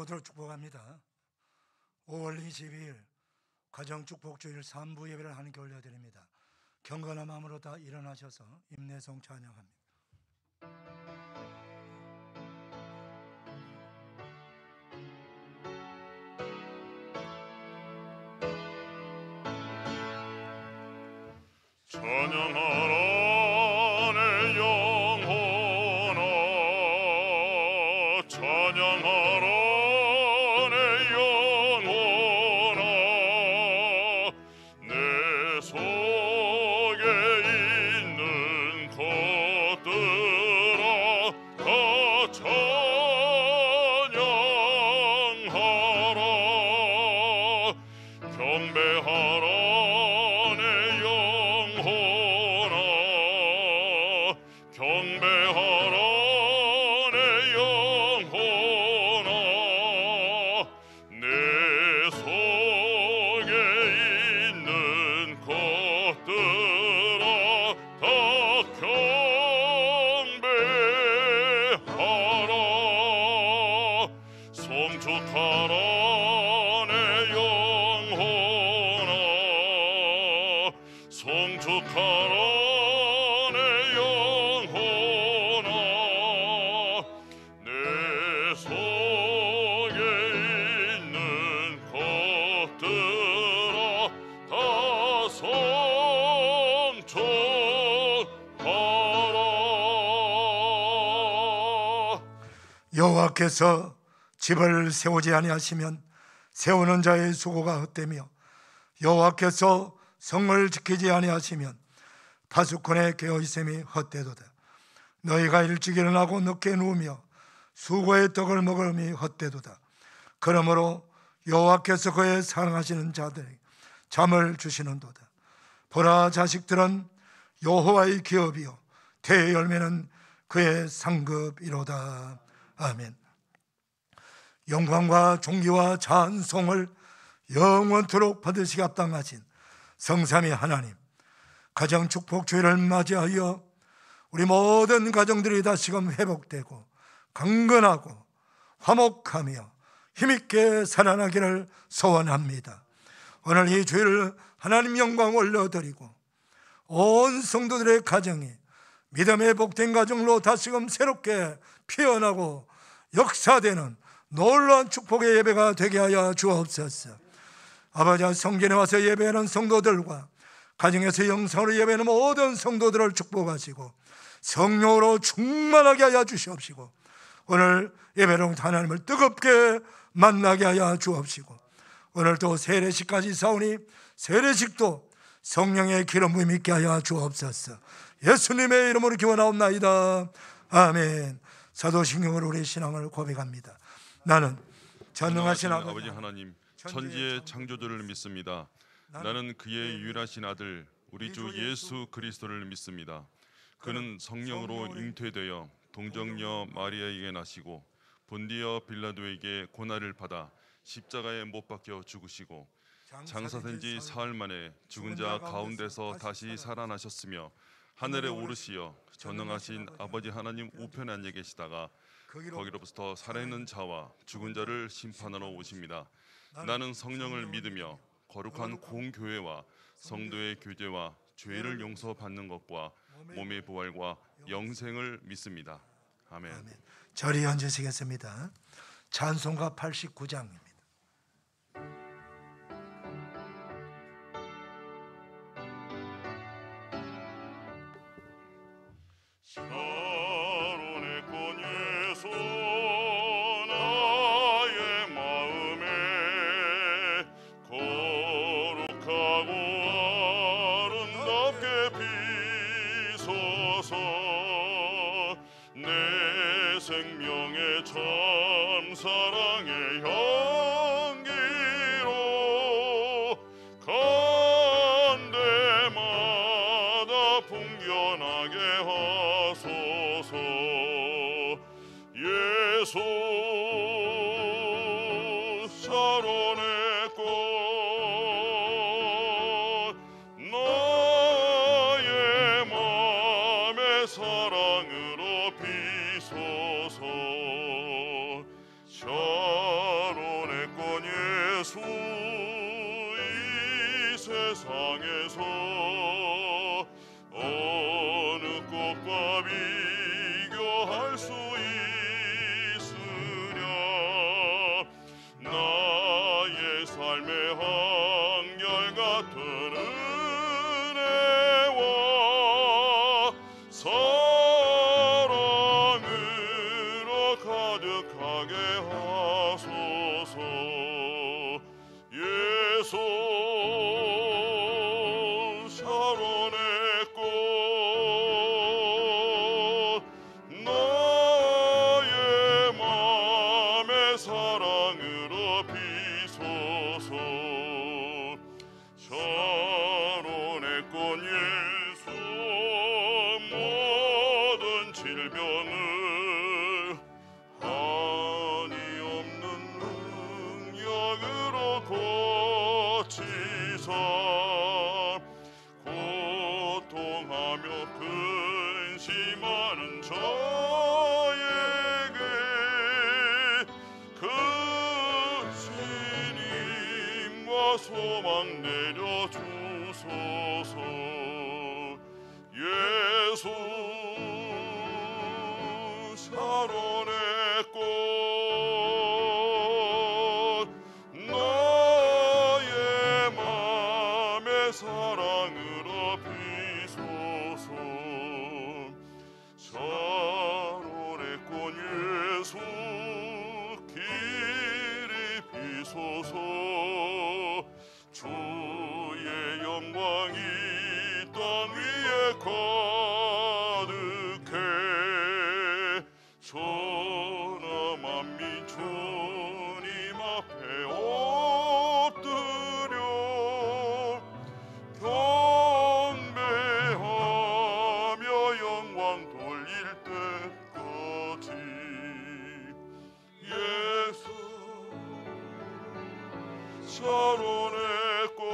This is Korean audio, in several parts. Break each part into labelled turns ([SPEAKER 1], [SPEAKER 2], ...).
[SPEAKER 1] 모두를 축복합니다. 5월 22일 가정축복주일 3부 예배를 하나님께 올려드립니다. 경건한 마음으로 다 일어나셔서 임내송 찬양합니다.
[SPEAKER 2] 찬양하라 내 영혼아, 찬양하라 내 영혼아. 내 속에 있는 것들아 다 찬양하라. 경배하라 경배하라 내 영혼아. 내 속에 있는 것들아 다 경배하라. 송축하라 내 영혼아, 송축하라
[SPEAKER 1] 여호와께서 집을 세우지 아니하시면 세우는 자의 수고가 헛되며 여호와께서 성을 지키지 아니하시면 파수꾼의 깨어있음이 헛되도다. 너희가 일찍 일어나고 늦게 누우며 수고의 떡을 먹음이 헛되도다. 그러므로 여호와께서 그의 사랑하시는 자들에게 잠을 주시는도다. 보라, 자식들은 여호와의 기업이요 태의 열매는 그의 상급이로다. 아멘. 영광과 존귀와 찬송을 영원토록 받으시기 합당하신 성삼위 하나님, 가정축복주일을 맞이하여 우리 모든 가정들이 다시금 회복되고 강건하고 화목하며 힘있게 살아나기를 소원합니다. 오늘 이 주일 하나님 영광 올려드리고 온 성도들의 가정이 믿음의 복된 가정으로 다시금 새롭게 피어나고 역사되는 놀라운 축복의 예배가 되게 하여 주옵소서. 아버지, 성전에 와서 예배하는 성도들과 가정에서 영상으로 예배하는 모든 성도들을 축복하시고 성령으로 충만하게 하여 주시옵시고 오늘 예배로 하나님을 뜨겁게 만나게 하여 주옵시고 오늘도 세례식까지 사오니 세례식도 성령의 기름 부음 있게 하여 주옵소서. 예수님의 이름으로 기원하옵나이다. 아멘. 사도신경으로 우리 신앙을 고백합니다. 나는 전능하신
[SPEAKER 2] 아버지 하나님, 천지의 창조주를 믿습니다. 나는 그의 유일하신 아들 우리 주 예수 그리스도를 믿습니다. 그는 성령으로 잉태되어 동정녀 마리아에게 나시고 본디어 빌라도에게 고난을 받아 십자가에 못 박혀 죽으시고 장사된 지 사흘 만에 죽은 자 가운데서 다시 살아나셨으며 하늘에 오르시어 전능하신 아버지 하나님 우편에 앉아 계시다가 거기로부터 살아있는 자와 죽은 자를 심판하러 오십니다. 나는 성령을 믿으며 거룩한 공교회와 성도의 교제와 죄를 용서받는 것과 몸의 부활과 영생을 믿습니다. 아멘.
[SPEAKER 1] 자리에 앉으시겠습니다. 찬송가 89장입니다.
[SPEAKER 2] 샤론의 꽃 예수 나의 마음에 거룩하고 아름답게 비소서. 내 생명의 참 사랑의 향기로 간 데마다 풍겨나게 하소서. 예수 샤론의 꽃 나의 맘의 사랑으로 비소서. 세상에서 어느 꽃과 비교할 수 있으랴. 나의 삶의 한결같은 은혜와 사랑으로 가득하게 하소서. 예수 샤론의 꽃 나의 맘의 사랑으로 비소서. 샤론의 꽃 예수 모든 질병을 한이 없는 능력으로 고치사 고통하며 근심하는 저에게 그 신임과 소망 내려주소서. 예수 샤론의 꽃 나의 맘의 사랑으로 비소서. 샤론의 꽃 예수 길이 비소서. 주의 영광이 땅 위에 가득해 천하 만민 주님 앞에 엎드려 경배하며 영광 돌릴 때까지. 예수 샤론의 꽃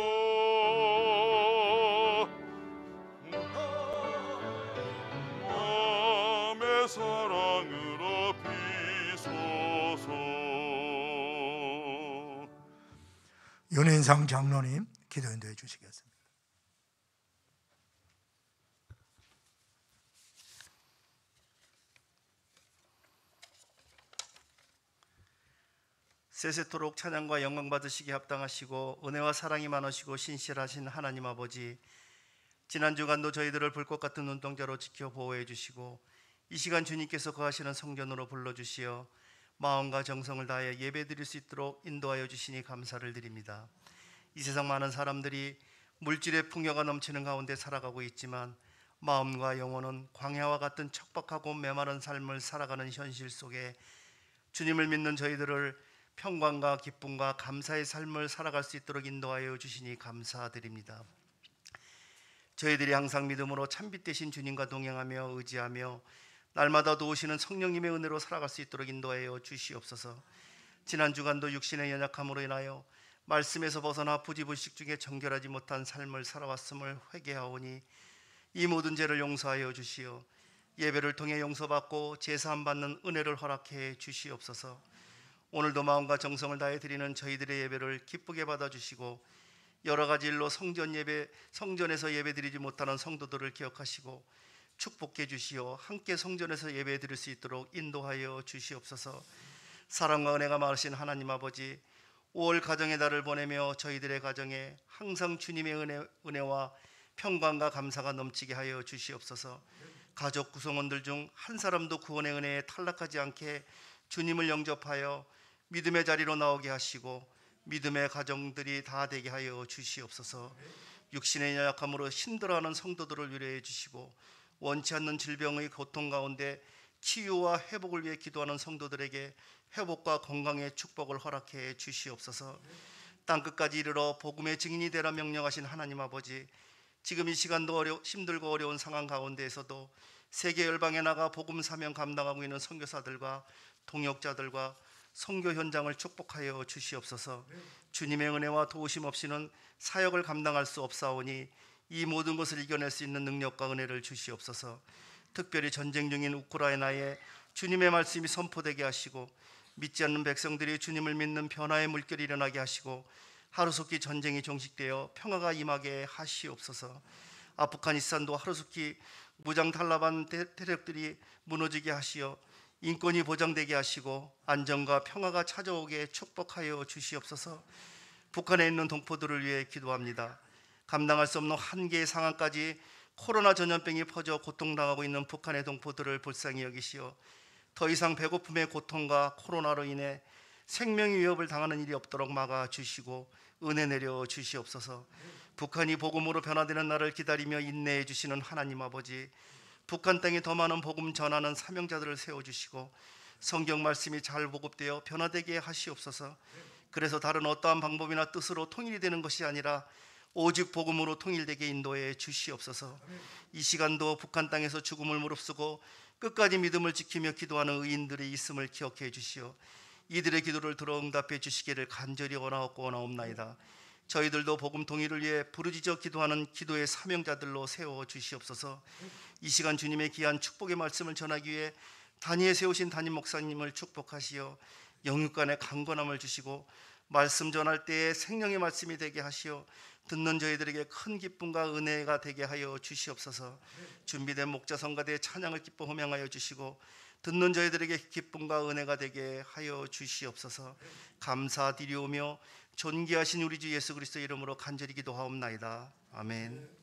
[SPEAKER 2] 마음의 사랑으로 비소서.
[SPEAKER 1] 윤인상 장로님 기도 인도해 주시겠습니다.
[SPEAKER 3] 세세토록 찬양과 영광 받으시기 합당하시고 은혜와 사랑이 많으시고 신실하신 하나님 아버지, 지난 주간도 저희들을 불꽃 같은 눈동자로 지켜 보호해 주시고 이 시간 주님께서 거하시는 성전으로 불러주시어 마음과 정성을 다해 예배드릴 수 있도록 인도하여 주시니 감사를 드립니다. 이 세상 많은 사람들이 물질의 풍요가 넘치는 가운데 살아가고 있지만 마음과 영혼은 광야와 같은 척박하고 메마른 삶을 살아가는 현실 속에 주님을 믿는 저희들을 평강과 기쁨과 감사의 삶을 살아갈 수 있도록 인도하여 주시니 감사드립니다. 저희들이 항상 믿음으로 참빛 되신 주님과 동행하며 의지하며 날마다 도우시는 성령님의 은혜로 살아갈 수 있도록 인도하여 주시옵소서. 지난 주간도 육신의 연약함으로 인하여 말씀에서 벗어나 부지불식 중에 정결하지 못한 삶을 살아왔음을 회개하오니 이 모든 죄를 용서하여 주시어 예배를 통해 용서받고 제사함 받는 은혜를 허락해 주시옵소서. 오늘도 마음과 정성을 다해 드리는 저희들의 예배를 기쁘게 받아주시고 여러 가지 일로 성전에서 예배드리지 못하는 성도들을 기억하시고 축복해 주시어 함께 성전에서 예배 드릴 수 있도록 인도하여 주시옵소서. 사랑과 은혜가 많으신 하나님 아버지, 5월 가정의 달을 보내며 저희들의 가정에 항상 주님의 은혜와 평강과 감사가 넘치게 하여 주시옵소서. 가족 구성원들 중 한 사람도 구원의 은혜에 탈락하지 않게 주님을 영접하여 믿음의 자리로 나오게 하시고 믿음의 가정들이 다 되게 하여 주시옵소서. 육신의 연약함으로 힘들어하는 성도들을 위로해 주시고 원치 않는 질병의 고통 가운데 치유와 회복을 위해 기도하는 성도들에게 회복과 건강의 축복을 허락해 주시옵소서. 땅끝까지 이르러 복음의 증인이 되라 명령하신 하나님 아버지, 지금 이 시간도 힘들고 어려운 상황 가운데에서도 세계 열방에 나가 복음 사명 감당하고 있는 선교사들과 동역자들과 선교 현장을 축복하여 주시옵소서. 주님의 은혜와 도우심 없이는 사역을 감당할 수 없사오니 이 모든 것을 이겨낼 수 있는 능력과 은혜를 주시옵소서. 특별히 전쟁 중인 우크라이나에 주님의 말씀이 선포되게 하시고 믿지 않는 백성들이 주님을 믿는 변화의 물결이 일어나게 하시고 하루속히 전쟁이 종식되어 평화가 임하게 하시옵소서. 아프가니스탄도 하루속히 무장 탈라반 세력들이 무너지게 하시어 인권이 보장되게 하시고 안정과 평화가 찾아오게 축복하여 주시옵소서. 북한에 있는 동포들을 위해 기도합니다. 감당할 수 없는 한계의 상황까지 코로나 전염병이 퍼져 고통당하고 있는 북한의 동포들을 불쌍히 여기시어 더 이상 배고픔의 고통과 코로나로 인해 생명의 위협을 당하는 일이 없도록 막아주시고 은혜 내려 주시옵소서. 북한이 복음으로 변화되는 날을 기다리며 인내해 주시는 하나님 아버지, 북한 땅에 더 많은 복음 전하는 사명자들을 세워주시고 성경 말씀이 잘 보급되어 변화되게 하시옵소서. 그래서 다른 어떠한 방법이나 뜻으로 통일이 되는 것이 아니라 오직 복음으로 통일되게 인도해 주시옵소서. 이 시간도 북한 땅에서 죽음을 무릅쓰고 끝까지 믿음을 지키며 기도하는 의인들이 있음을 기억해 주시어 이들의 기도를 들어 응답해 주시기를 간절히 원하옵나이다. 저희들도 복음 통일을 위해 부르짖어 기도하는 기도의 사명자들로 세워 주시옵소서. 이 시간 주님의 귀한 축복의 말씀을 전하기 위해 단위에 세우신 담임 목사님을 축복하시어 영육간의 강건함을 주시고 말씀 전할 때에 생명의 말씀이 되게 하시어 듣는 저희들에게 큰 기쁨과 은혜가 되게 하여 주시옵소서. 준비된 목자 성가대의 찬양을 기뻐 호명하여 주시고 듣는 저희들에게 기쁨과 은혜가 되게 하여 주시옵소서. 감사드리오며 존귀하신 우리 주 예수 그리스도 이름으로 간절히 기도하옵나이다. 아멘.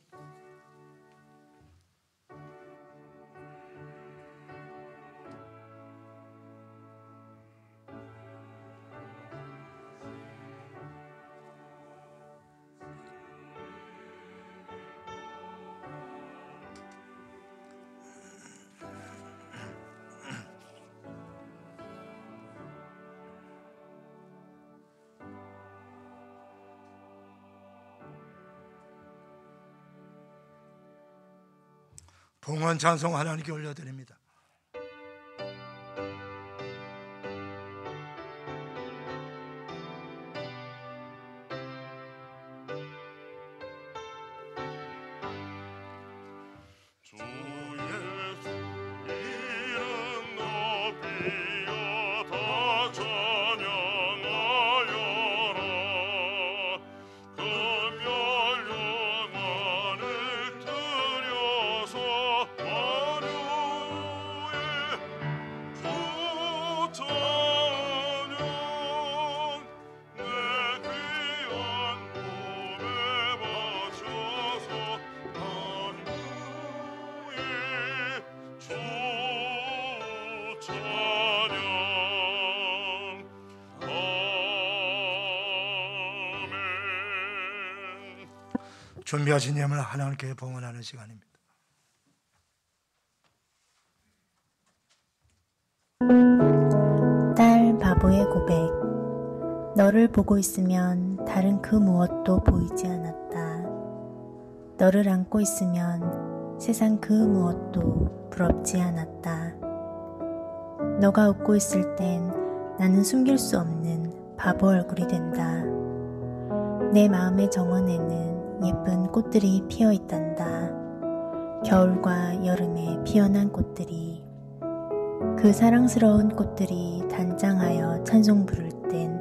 [SPEAKER 1] 봉헌 찬송 하나님께 올려드립니다. 준비하신 예물 하나님께 봉헌하는 시간입니다.
[SPEAKER 4] 딸 바보의 고백. 너를 보고 있으면 다른 그 무엇도 보이지 않았다. 너를 안고 있으면 세상 그 무엇도 부럽지 않았다. 너가 웃고 있을 땐 나는 숨길 수 없는 바보 얼굴이 된다. 내 마음의 정원에는 예쁜 꽃들이 피어 있단다. 겨울과 여름에 피어난 꽃들이. 그 사랑스러운 꽃들이 단장하여 찬송 부를 땐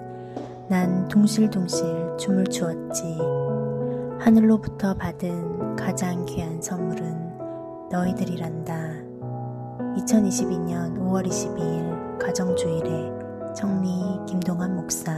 [SPEAKER 4] 난 둥실둥실 춤을 추었지. 하늘로부터 받은 가장 귀한 선물은 너희들이란다. 2022년 5월 22일 가정주일에 청리 김동환 목사.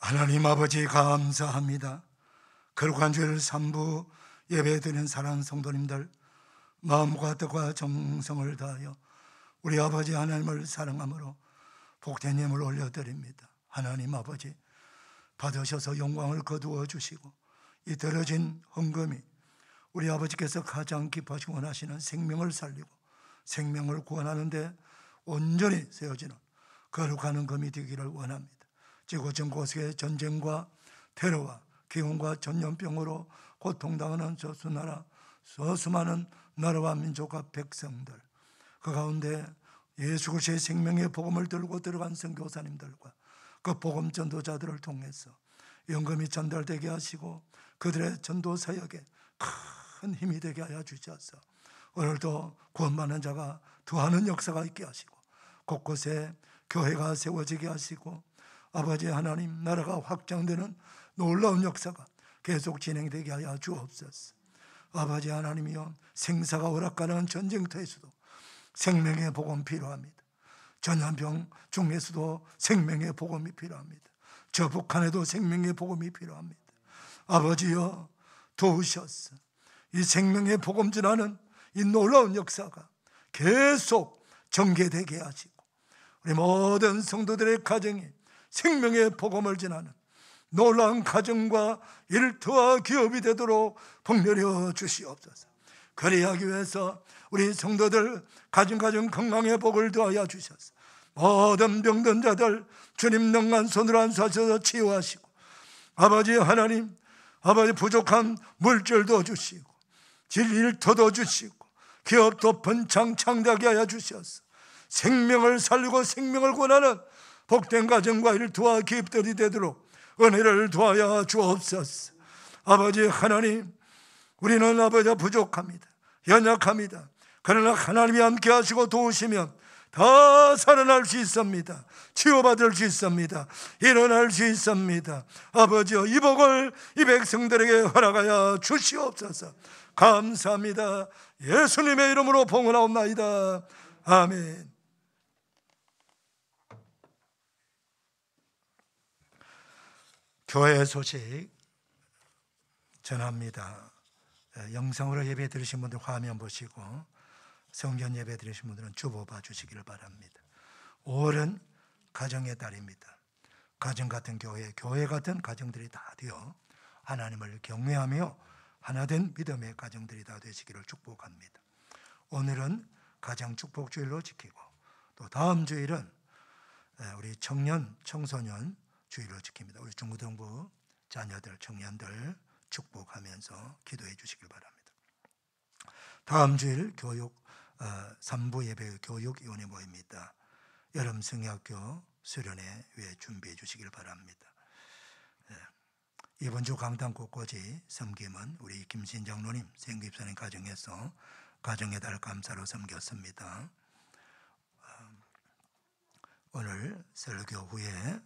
[SPEAKER 1] 하나님 아버지 감사합니다. 거룩한 주일 3부 예배드리는 사랑하는 성도님들, 마음과 뜻과 정성을 다하여 우리 아버지 하나님을 사랑함으로 복된 예물 올려드립니다. 하나님 아버지, 받으셔서 영광을 거두어 주시고 이 들어진 헌금이 우리 아버지께서 가장 기뻐하시고 원하시는 생명을 살리고 생명을 구원하는 데 온전히 세워지는 거룩한 헌금이 되기를 원합니다. 지구 전 곳의 전쟁과 테러와 기근과 전염병으로 고통당하는 저 수나라 수많은 나라와 민족과 백성들, 그 가운데 예수 그리스도의 생명의 복음을 들고 들어간 선교사님들과 그 복음 전도자들을 통해서 영감이 전달되게 하시고 그들의 전도 사역에 큰 힘이 되게 하여 주셔서 오늘도 구원받는 자가 더하는 역사가 있게 하시고 곳곳에 교회가 세워지게 하시고 아버지 하나님 나라가 확장되는 놀라운 역사가 계속 진행되게 하여 주옵소서. 아버지 하나님이여, 생사가 오락가는 전쟁터에서도 생명의 복음 필요합니다. 전염병 중에서도 생명의 복음이 필요합니다. 저 북한에도 생명의 복음이 필요합니다. 아버지여, 도우셔서 이 생명의 복음 전하는 이 놀라운 역사가 계속 전개되게 하시고 우리 모든 성도들의 가정이 생명의 복음을 전하는 놀라운 가정과 일터와 기업이 되도록 복내려 주시옵소서. 그리하기 위해서 우리 성도들 가정 건강의 복을 더하여 주셔서 모든 병든 자들 주님 능한 손으로 안수하셔서 치유하시고 아버지 하나님, 아버지 부족한 물질도 주시고 일터도 주시고 기업도 번창 창대하게 하여 주셔서 생명을 살리고 생명을 권하는 복된 가정과 일터와 기업들이 되도록 은혜를 도하여 주옵소서. 아버지 하나님, 우리는 아버지 부족합니다. 연약합니다. 그러나 하나님이 함께 하시고 도우시면 다 살아날 수 있습니다. 치유받을 수 있습니다. 일어날 수 있습니다. 아버지여, 이 복을 이 백성들에게 허락하여 주시옵소서. 감사합니다. 예수님의 이름으로 봉헌하옵나이다. 아멘. 교회 소식 전합니다. 영상으로 예배 드리신 분들 화면 보시고 성전 예배 드리신 분들은 주보 봐주시기를 바랍니다. 5월은 가정의 달입니다. 가정 같은 교회, 교회 같은 가정들이 다 되어 하나님을 경외하며 하나된 믿음의 가정들이 다 되시기를 축복합니다. 오늘은 가정 축복주일로 지키고 또 다음 주일은 우리 청년, 청소년 주일로 지킵니다. 우리 중고등부 자녀들, 청년들 축복하면서 기도해 주시길 바랍니다. 다음 주일 교육 3부 예배 교육위원회 모입니다. 여름 성야학교 수련회 위해 준비해 주시길 바랍니다. 이번 주 강단 곳곳이 섬김은 우리 김신 장로님 생기입사님 가정에서 가정의 달 감사로 섬겼습니다. 오늘 설교 후에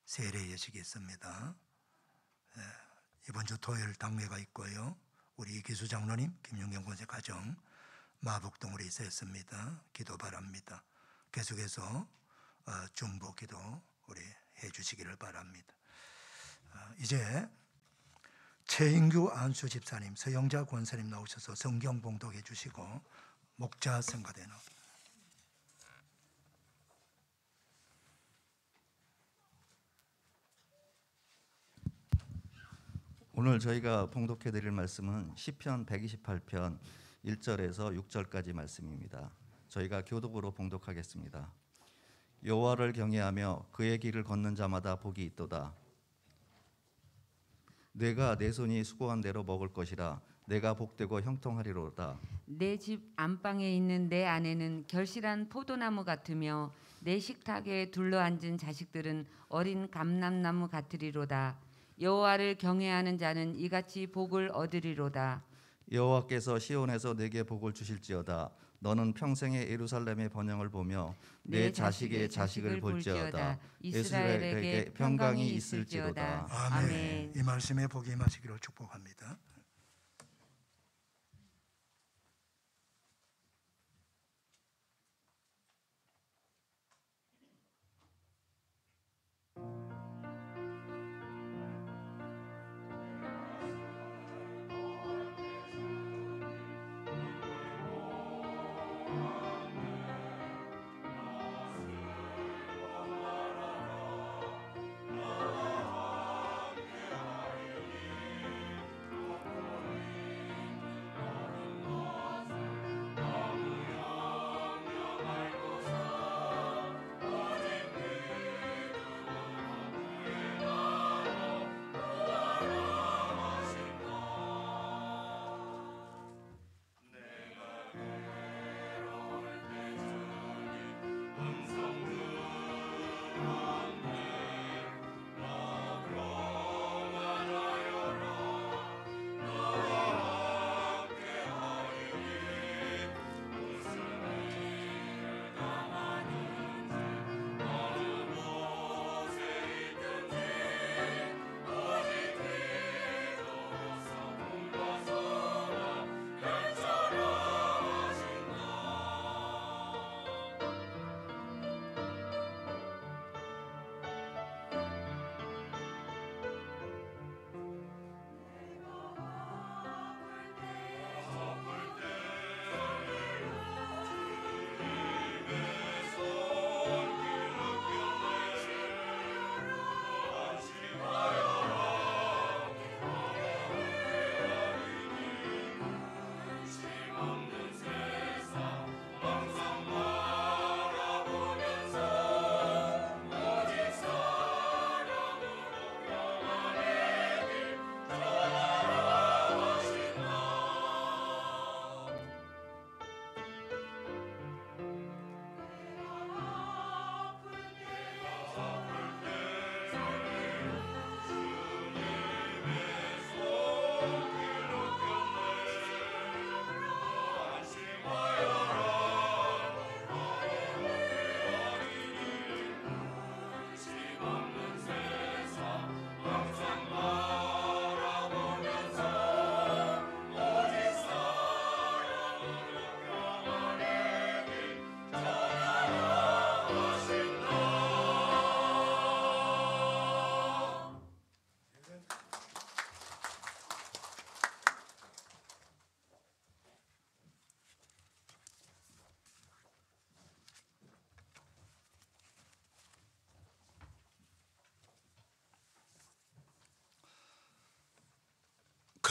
[SPEAKER 1] 세례 예식이 있습니다. 이번 주 토요일 당회가 있고요. 우리 기수 장로님 김용경 권사 가정 마북동으로 있었습니다. 기도 바랍니다. 계속해서 중보 기도 우리 해주시기를 바랍니다. 이제 최인규 안수 집사님, 서영자 권사님 나오셔서 성경 봉독해 주시고 목자 성가대는
[SPEAKER 5] 오늘 저희가 봉독해 드릴 말씀은 시편 128편 1절에서 6절까지 말씀입니다. 저희가 교독으로 봉독하겠습니다. 여호와를 경외하며 그의 길을 걷는 자마다 복이 있도다. 내가 내 손이 수고한 대로 먹을 것이라. 내가 복되고 형통하리로다.
[SPEAKER 6] 내 집 안방에 있는 내 아내는 결실한 포도나무 같으며 내 식탁에 둘러앉은 자식들은 어린 감람나무 같으리로다. 여호와를 경외하는 자는 이같이 복을 얻으리로다.
[SPEAKER 5] 여호와께서 시온에서 내게 복을 주실지어다. 너는 평생에 예루살렘의 번영을 보며 내 자식의 자식을 볼지어다. 이스라엘에게 평강이 있을지어다.
[SPEAKER 1] 아멘. 이 말씀에 복이 임하시기를 축복합니다.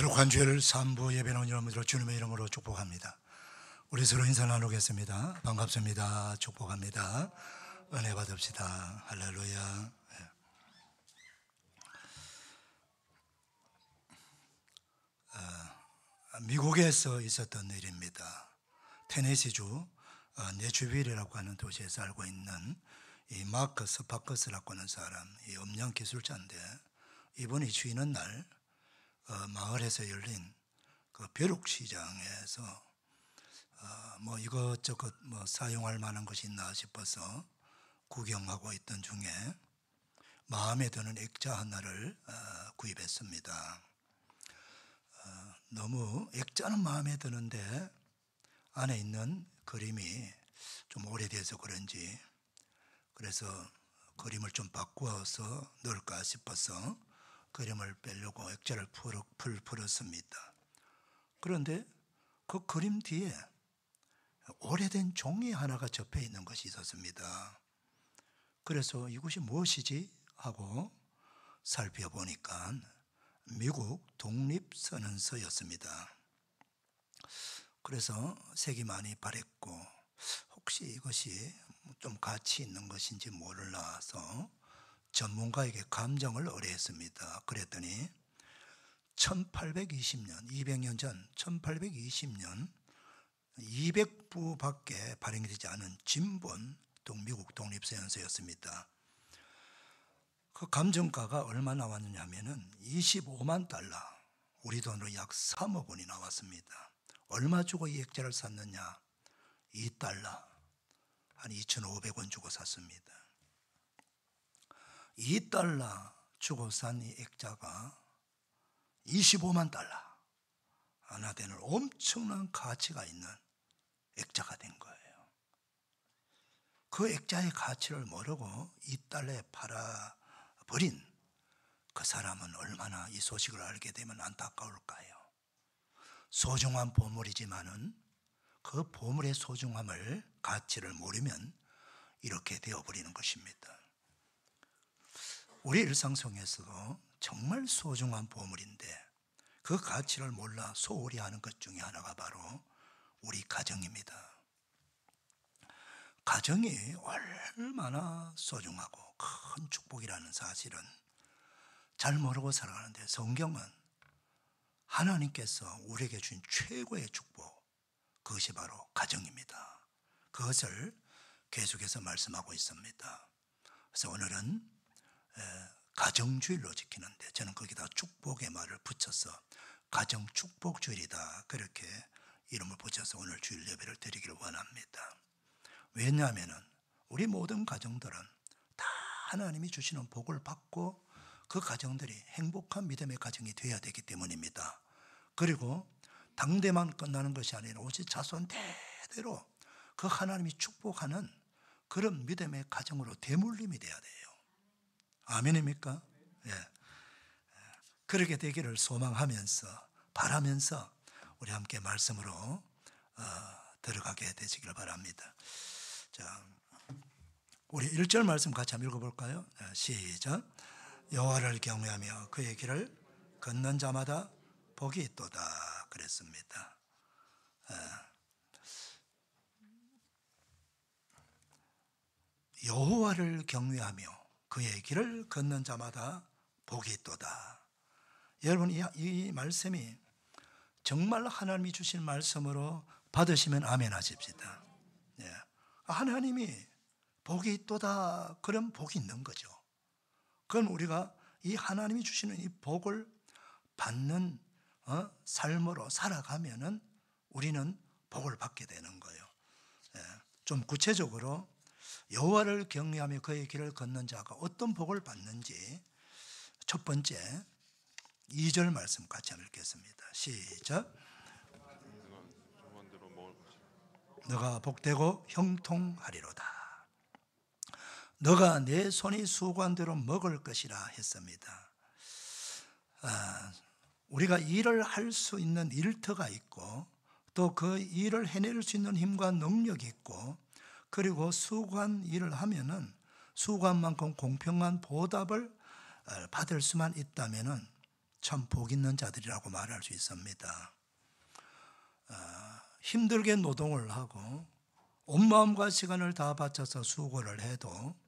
[SPEAKER 1] 거룩한 주일 3부 예배는 여러분들을 주님의 이름으로 축복합니다. 우리 서로 인사 나누겠습니다. 반갑습니다. 축복합니다. 은혜 받읍시다. 할렐루야. 미국에서 있었던 일입니다. 테네시주 내슈빌이라고 하는 도시에 살고 있는 이 마크 스파커스라고 하는 사람, 이 음량 기술자인데, 이분이 쉬는 날 마을에서 열린 그 벼룩시장에서 뭐 이것저것 뭐 사용할 만한 것이 있나 싶어서 구경하고 있던 중에 마음에 드는 액자 하나를 구입했습니다. 너무 액자는 마음에 드는데 안에 있는 그림이 좀 오래돼서 그런지, 그래서 그림을 좀 바꾸어서 넣을까 싶어서 그림을 빼려고 액자를 풀었습니다. 그런데 그 그림 뒤에 오래된 종이 하나가 접해 있는 것이 있었습니다. 그래서 이것이 무엇이지 하고 살펴보니까 미국 독립선언서였습니다. 그래서 색이 많이 바랬고 혹시 이것이 좀 가치 있는 것인지 몰라서 전문가에게 감정을 의뢰했습니다. 그랬더니 1820년, 200년 전 1820년 200부밖에 발행이 되지 않은 진본 미국 독립선언서였습니다. 그 감정가가 얼마 나왔느냐 하면은 25만 달러, 우리 돈으로 약 3억 원이 나왔습니다. 얼마 주고 이 액자를 샀느냐? 2달러, 한 2,500원 주고 샀습니다. 2달러 주고 산 이 액자가 25만 달러 하나 되는 엄청난 가치가 있는 액자가 된 거예요. 그 액자의 가치를 모르고 2달러에 팔아버린 그 사람은 얼마나 이 소식을 알게 되면 안타까울까요? 소중한 보물이지만은 그 보물의 소중함을, 가치를 모르면 이렇게 되어버리는 것입니다. 우리 일상 속에서도 정말 소중한 보물인데 그 가치를 몰라 소홀히 하는 것 중에 하나가 바로 우리 가정입니다. 가정이 얼마나 소중하고 큰 축복이라는 사실은 잘 모르고 살아가는데, 성경은 하나님께서 우리에게 주신 최고의 축복, 그것이 바로 가정입니다. 그것을 계속해서 말씀하고 있습니다. 그래서 오늘은 가정주일로 지키는데 저는 거기다 축복의 말을 붙여서 가정축복주일이다, 그렇게 이름을 붙여서 오늘 주일 예배를 드리기를 원합니다. 왜냐하면 우리 모든 가정들은 다 하나님이 주시는 복을 받고 그 가정들이 행복한 믿음의 가정이 되어야 되기 때문입니다. 그리고 당대만 끝나는 것이 아니라 오직 자손 대대로 그 하나님이 축복하는 그런 믿음의 가정으로 대물림이 돼야 돼요. 아멘입니까? 예. 그렇게 되기를 소망하면서, 바라면서 우리 함께 말씀으로 들어가게 되시길 바랍니다. 자, 우리 1절 말씀 같이 한번 읽어볼까요? 시작. 여호와를 경외하며 그의 길을 걷는 자마다 복이 있도다, 그랬습니다. 여호와를 경외하며 그의 길을 걷는 자마다 복이 있도다. 여러분, 이 말씀이 정말 하나님이 주신 말씀으로 받으시면 아멘 하십시다. 예. 하나님이 복이 있도다, 그런 복이 있는 거죠. 그럼 우리가 이 하나님이 주시는 이 복을 받는 삶으로 살아가면은 우리는 복을 받게 되는 거예요. 예. 좀 구체적으로 여호와를 경외하며 그의 길을 걷는 자가 어떤 복을 받는지 첫 번째 2절 말씀 같이 한번 읽겠습니다. 시작. 너가 복되고 형통하리로다. 너가 내 손이 수고한 대로 먹을 것이라 했습니다. 우리가 일을 할 수 있는 일터가 있고 또 그 일을 해낼 수 있는 힘과 능력이 있고, 그리고 수고한 일을 하면은 수고한 만큼 공평한 보답을 받을 수만 있다면은 참 복 있는 자들이라고 말할 수 있습니다. 힘들게 노동을 하고 온 마음과 시간을 다 바쳐서 수고를 해도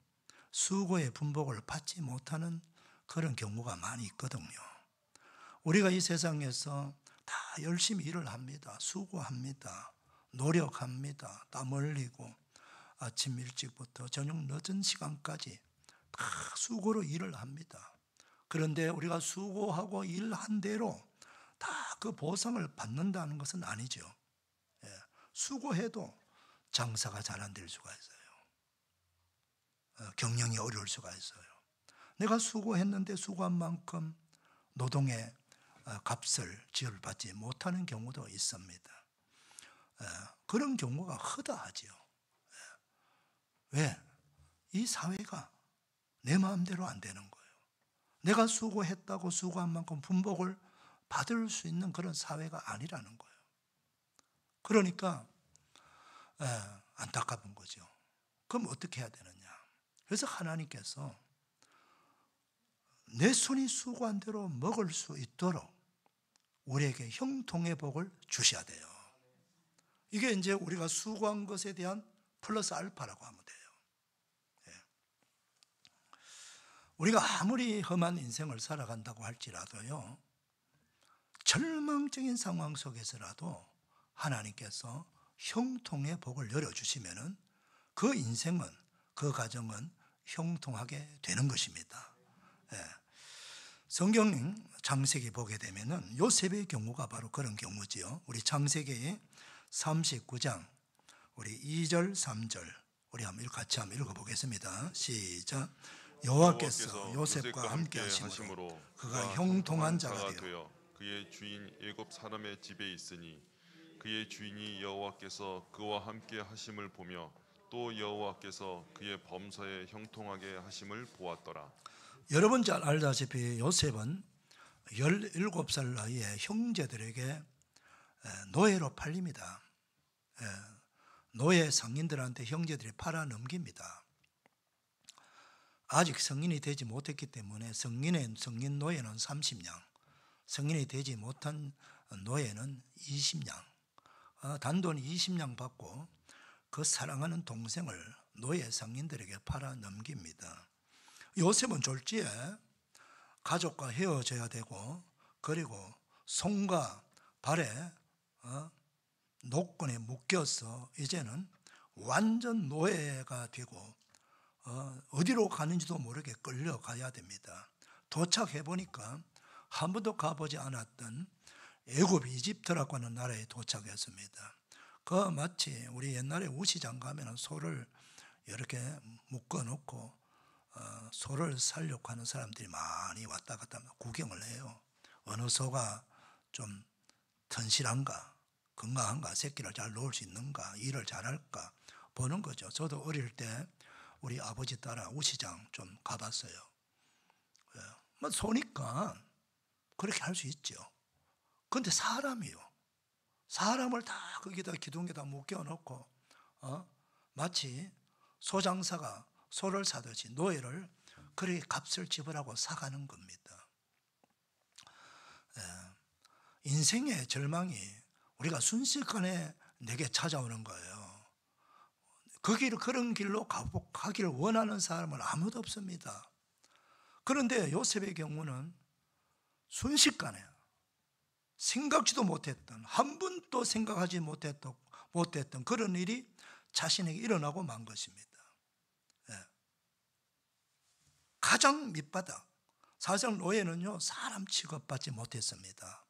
[SPEAKER 1] 수고의 분복을 받지 못하는 그런 경우가 많이 있거든요. 우리가 이 세상에서 다 열심히 일을 합니다. 수고합니다. 노력합니다. 땀 흘리고 아침 일찍부터 저녁 늦은 시간까지 다 수고로 일을 합니다. 그런데 우리가 수고하고 일한 대로 다 그 보상을 받는다는 것은 아니죠. 수고해도 장사가 잘 안 될 수가 있어요. 경영이 어려울 수가 있어요. 내가 수고했는데 수고한 만큼 노동의 값을 지불받지 못하는 경우도 있습니다. 그런 경우가 허다하지요. 왜? 이 사회가 내 마음대로 안 되는 거예요. 내가 수고했다고 수고한 만큼 분복을 받을 수 있는 그런 사회가 아니라는 거예요. 그러니까 안타까운 거죠. 그럼 어떻게 해야 되느냐? 그래서 하나님께서 내 손이 수고한 대로 먹을 수 있도록 우리에게 형통의 복을 주셔야 돼요. 이게 이제 우리가 수고한 것에 대한 플러스 알파라고 하면 돼요. 우리가 아무리 험한 인생을 살아간다고 할지라도요, 절망적인 상황 속에서라도 하나님께서 형통의 복을 열어주시면은 그 인생은, 그 가정은 형통하게 되는 것입니다. 성경 창세기 보게 되면은 요셉의 경우가 바로 그런 경우지요. 우리 창세기 39장 우리 2절 3절 우리 같이 한번 읽어보겠습니다. 시작. 여호와께서 요셉과 함께 하심으로 그가 형통한 자가 되어
[SPEAKER 2] 그의 주인 애굽 사람의 집에 있으니 그의 주인이 여호와께서 그와 함께 하심을 보며 또 여호와께서 그의 범사에 형통하게 하심을 보았더라.
[SPEAKER 1] 여러분 잘 알다시피 요셉은 17살 나이에 형제들에게 노예로 팔립니다. 노예 상인들한테 형제들이 팔아 넘깁니다. 아직 성인이 되지 못했기 때문에 성인 노예는 30냥, 성인이 되지 못한 노예는 20냥, 단돈 20냥 받고 그 사랑하는 동생을 노예 상인들에게 팔아 넘깁니다. 요셉은 졸지에 가족과 헤어져야 되고, 그리고 손과 발에 노끈에 묶여서 이제는 완전 노예가 되고 어디로 가는지도 모르게 끌려가야 됩니다. 도착해 보니까 한 번도 가보지 않았던 애굽 이집트라고 하는 나라에 도착했습니다. 그 마치 우리 옛날에 우시장 가면 소를 이렇게 묶어 놓고 소를 살려고 하는 사람들이 많이 왔다 갔다 구경을 해요. 어느 소가 좀 튼실한가, 건강한가, 새끼를 잘 놓을 수 있는가, 일을 잘할까 보는 거죠. 저도 어릴 때 우리 아버지 따라 우시장 좀 가봤어요. 뭐 소니까 그렇게 할 수 있죠. 그런데 사람이요. 사람을 다 거기다 기둥에다 묶여놓고 마치 소장사가 소를 사듯이 노예를 그렇게 값을 지불하고 사가는 겁니다. 인생의 절망이 우리가 순식간에 내게 찾아오는 거예요. 그런 길로 가기를 원하는 사람은 아무도 없습니다. 그런데 요셉의 경우는 순식간에 생각지도 못했던, 한 번도 생각하지 못했던 그런 일이 자신에게 일어나고 만 것입니다. 가장 밑바닥, 사실 노예는요 사람 취급받지 못했습니다.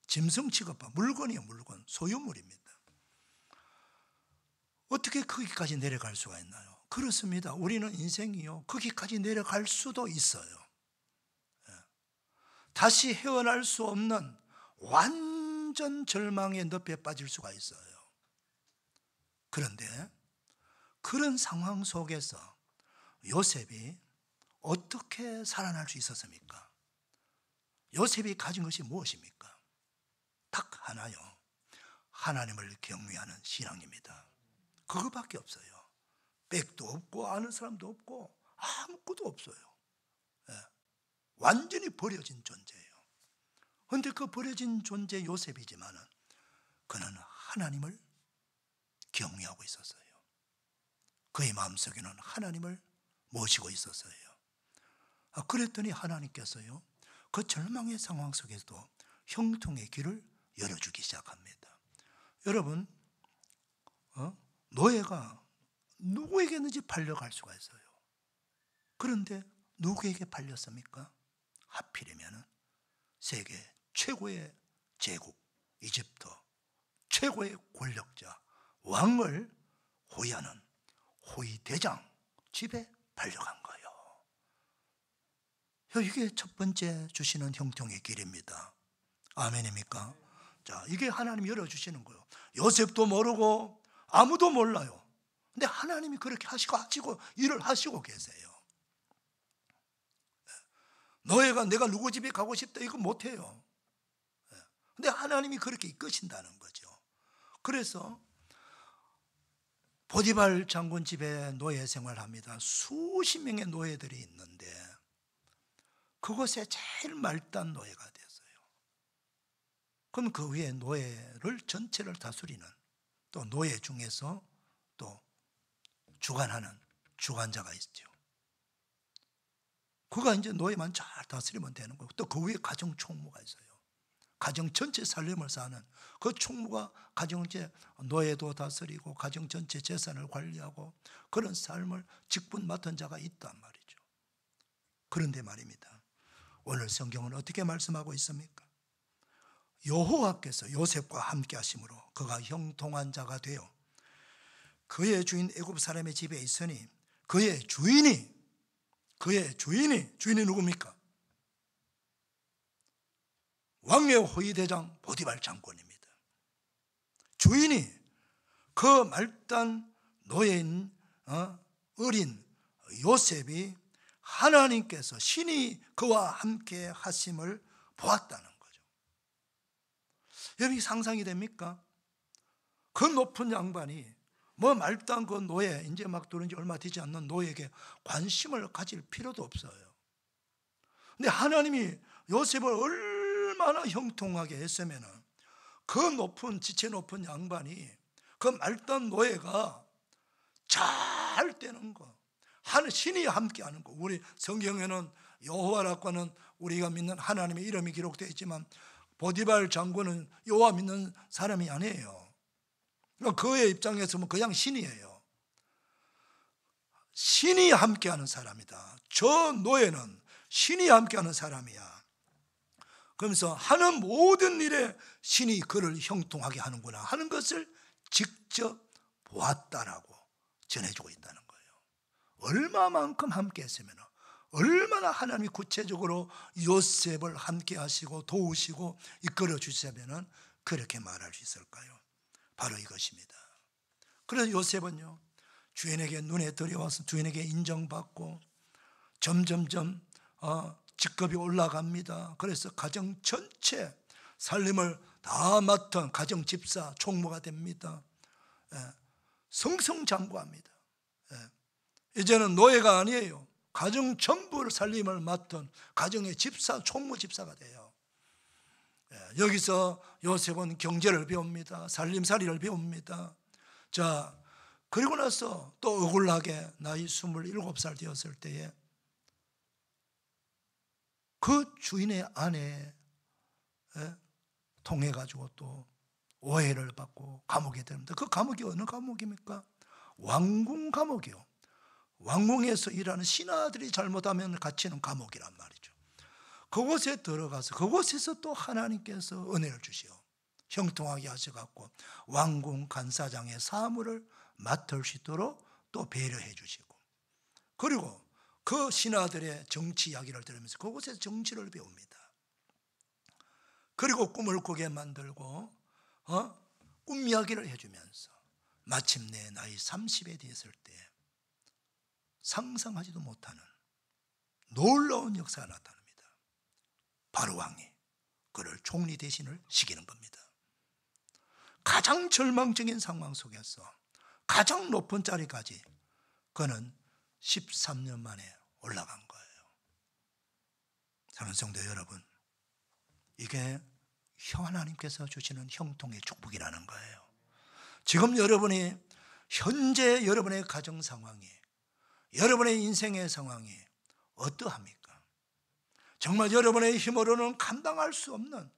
[SPEAKER 1] 짐승 취급받, 물건이에요. 물건, 소유물입니다. 어떻게 거기까지 내려갈 수가 있나요? 그렇습니다. 우리는 인생이요 거기까지 내려갈 수도 있어요. 다시 헤어날 수 없는 완전 절망의 늪에 빠질 수가 있어요. 그런데 그런 상황 속에서 요셉이 어떻게 살아날 수 있었습니까? 요셉이 가진 것이 무엇입니까? 딱 하나요. 하나님을 경외하는 신앙입니다. 그거밖에 없어요. 백도 없고 아는 사람도 없고 아무것도 없어요. 완전히 버려진 존재예요. 그런데 그 버려진 존재 요셉이지만은 그는 하나님을 경외하고 있었어요. 그의 마음속에는 하나님을 모시고 있었어요. 그랬더니 하나님께서요, 그 절망의 상황 속에서도 형통의 길을 열어주기 시작합니다. 여러분, 노예가 누구에게든지 팔려갈 수가 있어요. 그런데 누구에게 팔렸습니까? 하필이면 세계 최고의 제국 이집트 최고의 권력자 왕을 호위하는 호위 대장 집에 팔려간 거예요. 이게 첫 번째 주시는 형통의 길입니다. 아멘입니까? 자, 이게 하나님이 열어주시는 거예요. 요셉도 모르고 아무도 몰라요. 근데 하나님이 그렇게 하시고 일을 하시고 계세요. 노예가 내가 누구 집에 가고 싶다 이거 못해요. 근데 하나님이 그렇게 이끄신다는 거죠. 그래서 보디발 장군 집에 노예 생활합니다. 수십 명의 노예들이 있는데 그곳에 제일 말단 노예가 됐어요. 그럼 그 위에 노예를 전체를 다스리는 또 노예 중에서 또 주관하는 주관자가 있죠. 그가 이제 노예만 잘 다스리면 되는 거고, 또 그 위에 가정 총무가 있어요. 가정 전체 살림을 사는 그 총무가 가정제 노예도 다스리고 가정 전체 재산을 관리하고 그런 삶을 직분 맡은 자가 있단 말이죠. 그런데 말입니다, 오늘 성경은 어떻게 말씀하고 있습니까? 여호와께서 요셉과 함께 하심으로 그가 형통한 자가 되어 그의 주인 애굽 사람의 집에 있으니 그의 주인이 누굽니까? 왕의 호위대장 보디발 장군입니다. 주인이 그 말단 노예인 어린 요셉이 하나님께서 신이 그와 함께 하심을 보았다는 거죠. 여러분 상상이 됩니까? 그 높은 양반이 말단 그 노예, 이제 막 들은 지 얼마 되지 않는 노예에게 관심을 가질 필요도 없어요. 근데 하나님이 요셉을 얼마나 형통하게 했으면 그 높은 지체 높은 양반이 그 말단 노예가 잘 되는 거, 신이 함께 하는 거. 우리 성경에는 여호와라고는 우리가 믿는 하나님의 이름이 기록되어 있지만 보디발 장군은 여호와 믿는 사람이 아니에요. 그의 입장에서 그냥 신이에요. 신이 함께하는 사람이다. 저 노예는 신이 함께하는 사람이야. 그러면서 하는 모든 일에 신이 그를 형통하게 하는구나 하는 것을 직접 보았다라고 전해주고 있다는 거예요. 얼마만큼 함께 했으면, 얼마나 하나님이 구체적으로 요셉을 함께 하시고 도우시고 이끌어 주시면 그렇게 말할 수 있을까요? 바로 이것입니다. 그래서 요셉은요, 주인에게 눈에 들여와서 주인에게 인정받고 점점점 직급이 올라갑니다. 그래서 가정 전체 살림을 다 맡은 가정 집사 총무가 됩니다. 승승장구합니다. 이제는 노예가 아니에요. 가정 전부를 살림을 맡은 가정의 집사 총무 집사가 돼요. 여기서 요셉은 경제를 배웁니다. 살림살이를 배웁니다. 자, 그리고 나서 또 억울하게 나이 27살 되었을 때에 그 주인의 아내 통해 가지고 또 오해를 받고 감옥에 됩니다. 그 감옥이 어느 감옥입니까? 왕궁 감옥이요. 왕궁에서 일하는 신하들이 잘못하면 갇히는 감옥이란 말이죠. 그곳에 들어가서 그곳에서 또 하나님께서 은혜를 주시오 형통하게 하셔갖고 왕궁 간사장의 사무를 맡을 수 있도록 또 배려해 주시고, 그리고 그 신하들의 정치 이야기를 들으면서 그곳에서 정치를 배웁니다. 그리고 꿈을 꾸게 만들고 꿈 이야기를 해주면서 마침내 나이 30에 됐을 때 상상하지도 못하는 놀라운 역사가 나타납니다. 바로 왕이 그를 총리 대신을 시키는 겁니다. 가장 절망적인 상황 속에서 가장 높은 자리까지 그는 13년 만에 올라간 거예요. 사랑하는 성도 여러분, 이게 하나님께서 주시는 형통의 축복이라는 거예요. 지금 여러분이 현재 여러분의 가정 상황이, 여러분의 인생의 상황이 어떠합니까? 정말 여러분의 힘으로는 감당할 수 없는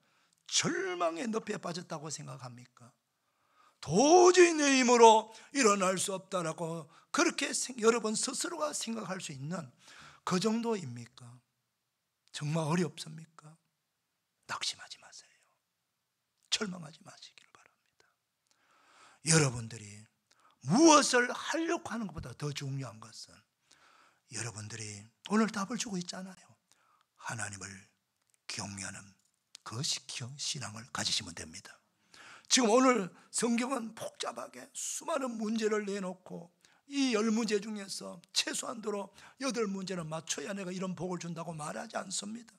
[SPEAKER 1] 절망의 늪에 빠졌다고 생각합니까? 도저히 내 힘으로 일어날 수 없다라고 그렇게 여러분 스스로가 생각할 수 있는 그 정도입니까? 정말 어렵습니까? 낙심하지 마세요. 절망하지 마시길 바랍니다. 여러분들이 무엇을 하려고 하는 것보다 더 중요한 것은 여러분들이 오늘 답을 주고 있잖아요. 하나님을 경외하는 그 신앙을 가지시면 됩니다. 지금 오늘 성경은 복잡하게 수많은 문제를 내놓고 이 10문제 중에서 최소한도로 8문제는 맞춰야 내가 이런 복을 준다고 말하지 않습니다.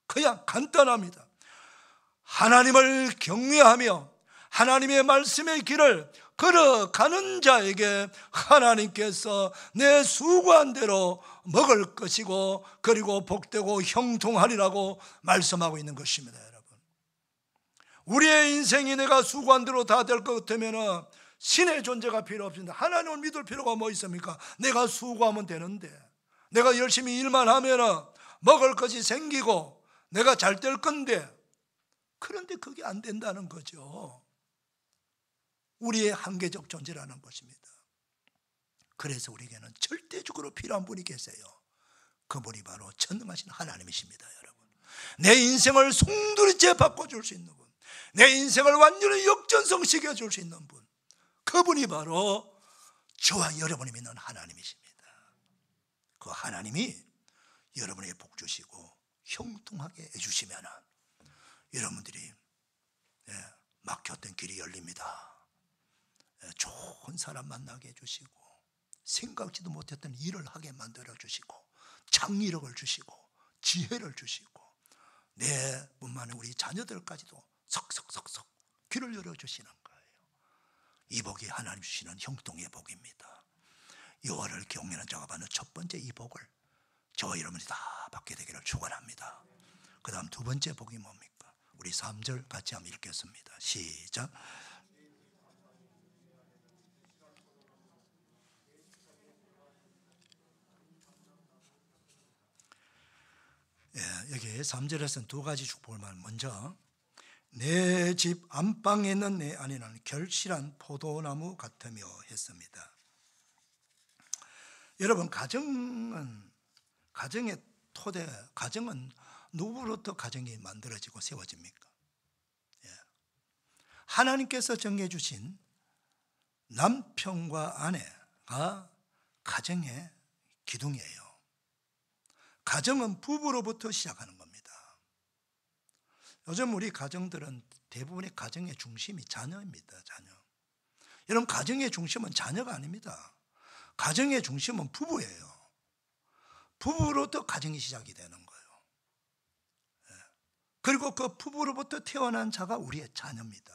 [SPEAKER 1] 그냥 간단합니다. 하나님을 경외하며 하나님의 말씀의 길을 걸어가는 자에게 하나님께서 내 수고한 대로 먹을 것이고 그리고 복되고 형통하리라고 말씀하고 있는 것입니다. 여러분, 우리의 인생이 내가 수고한 대로 다 될 것 같으면 신의 존재가 필요 없습니다. 하나님을 믿을 필요가 뭐 있습니까? 내가 수고하면 되는데, 내가 열심히 일만 하면 먹을 것이 생기고 내가 잘 될 건데, 그런데 그게 안 된다는 거죠. 우리의 한계적 존재라는 것입니다. 그래서 우리에게는 절대적으로 필요한 분이 계세요. 그분이 바로 전능하신 하나님이십니다. 여러분, 내 인생을 송두리째 바꿔줄 수 있는 분, 내 인생을 완전히 역전성시켜 줄 수 있는 분, 그분이 바로 저와 여러분이 믿는 하나님이십니다. 그 하나님이 여러분에게 복 주시고 형통하게 해주시면 여러분들이 막혔던 길이 열립니다. 좋은 사람 만나게 해주시고 생각지도 못했던 일을 하게 만들어주시고 창의력을 주시고 지혜를 주시고 내 뿐만 아니라 우리 자녀들까지도 석석석석 귀를 열어주시는 거예요. 이 복이 하나님 주시는 형통의 복입니다. 여호와를 경외하는 자가 받는 첫 번째 이 복을 저와 여러분이 다 받게 되기를 축원합니다. 그 다음 두 번째 복이 뭡니까? 우리 3절 같이 한번 읽겠습니다. 시작. 여기 3절에서는 두 가지 축복을 말합니다. 먼저 내 집 안방에 있는 내 안에는 결실한 포도나무 같으며 했습니다. 여러분, 가정의 토대, 가정은 누구로부터 가정이 만들어지고 세워집니까? 하나님께서 정해주신 남편과 아내가 가정의 기둥이에요. 가정은 부부로부터 시작하는 겁니다. 요즘 우리 가정들은 대부분의 가정의 중심이 자녀입니다. 자녀. 여러분, 가정의 중심은 자녀가 아닙니다. 가정의 중심은 부부예요. 부부로부터 가정이 시작이 되는 거예요. 그리고 그 부부로부터 태어난 자가 우리의 자녀입니다.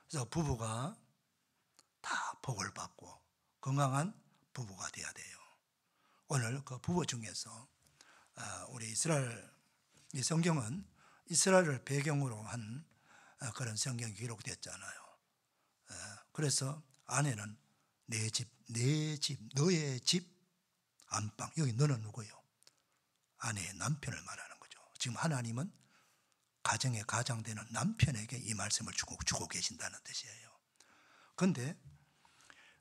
[SPEAKER 1] 그래서 부부가 다 복을 받고 건강한 부부가 되어야 돼요. 오늘 그 부부 중에서 우리 이스라엘, 이 성경은 이스라엘을 배경으로 한 그런 성경이 기록됐잖아요. 그래서 아내는 내 집, 너의 집 안방. 여기 너는 누구예요? 아내의 남편을 말하는 거죠. 지금 하나님은 가정의 가장되는 남편에게 이 말씀을 주고 계신다는 뜻이에요. 그런데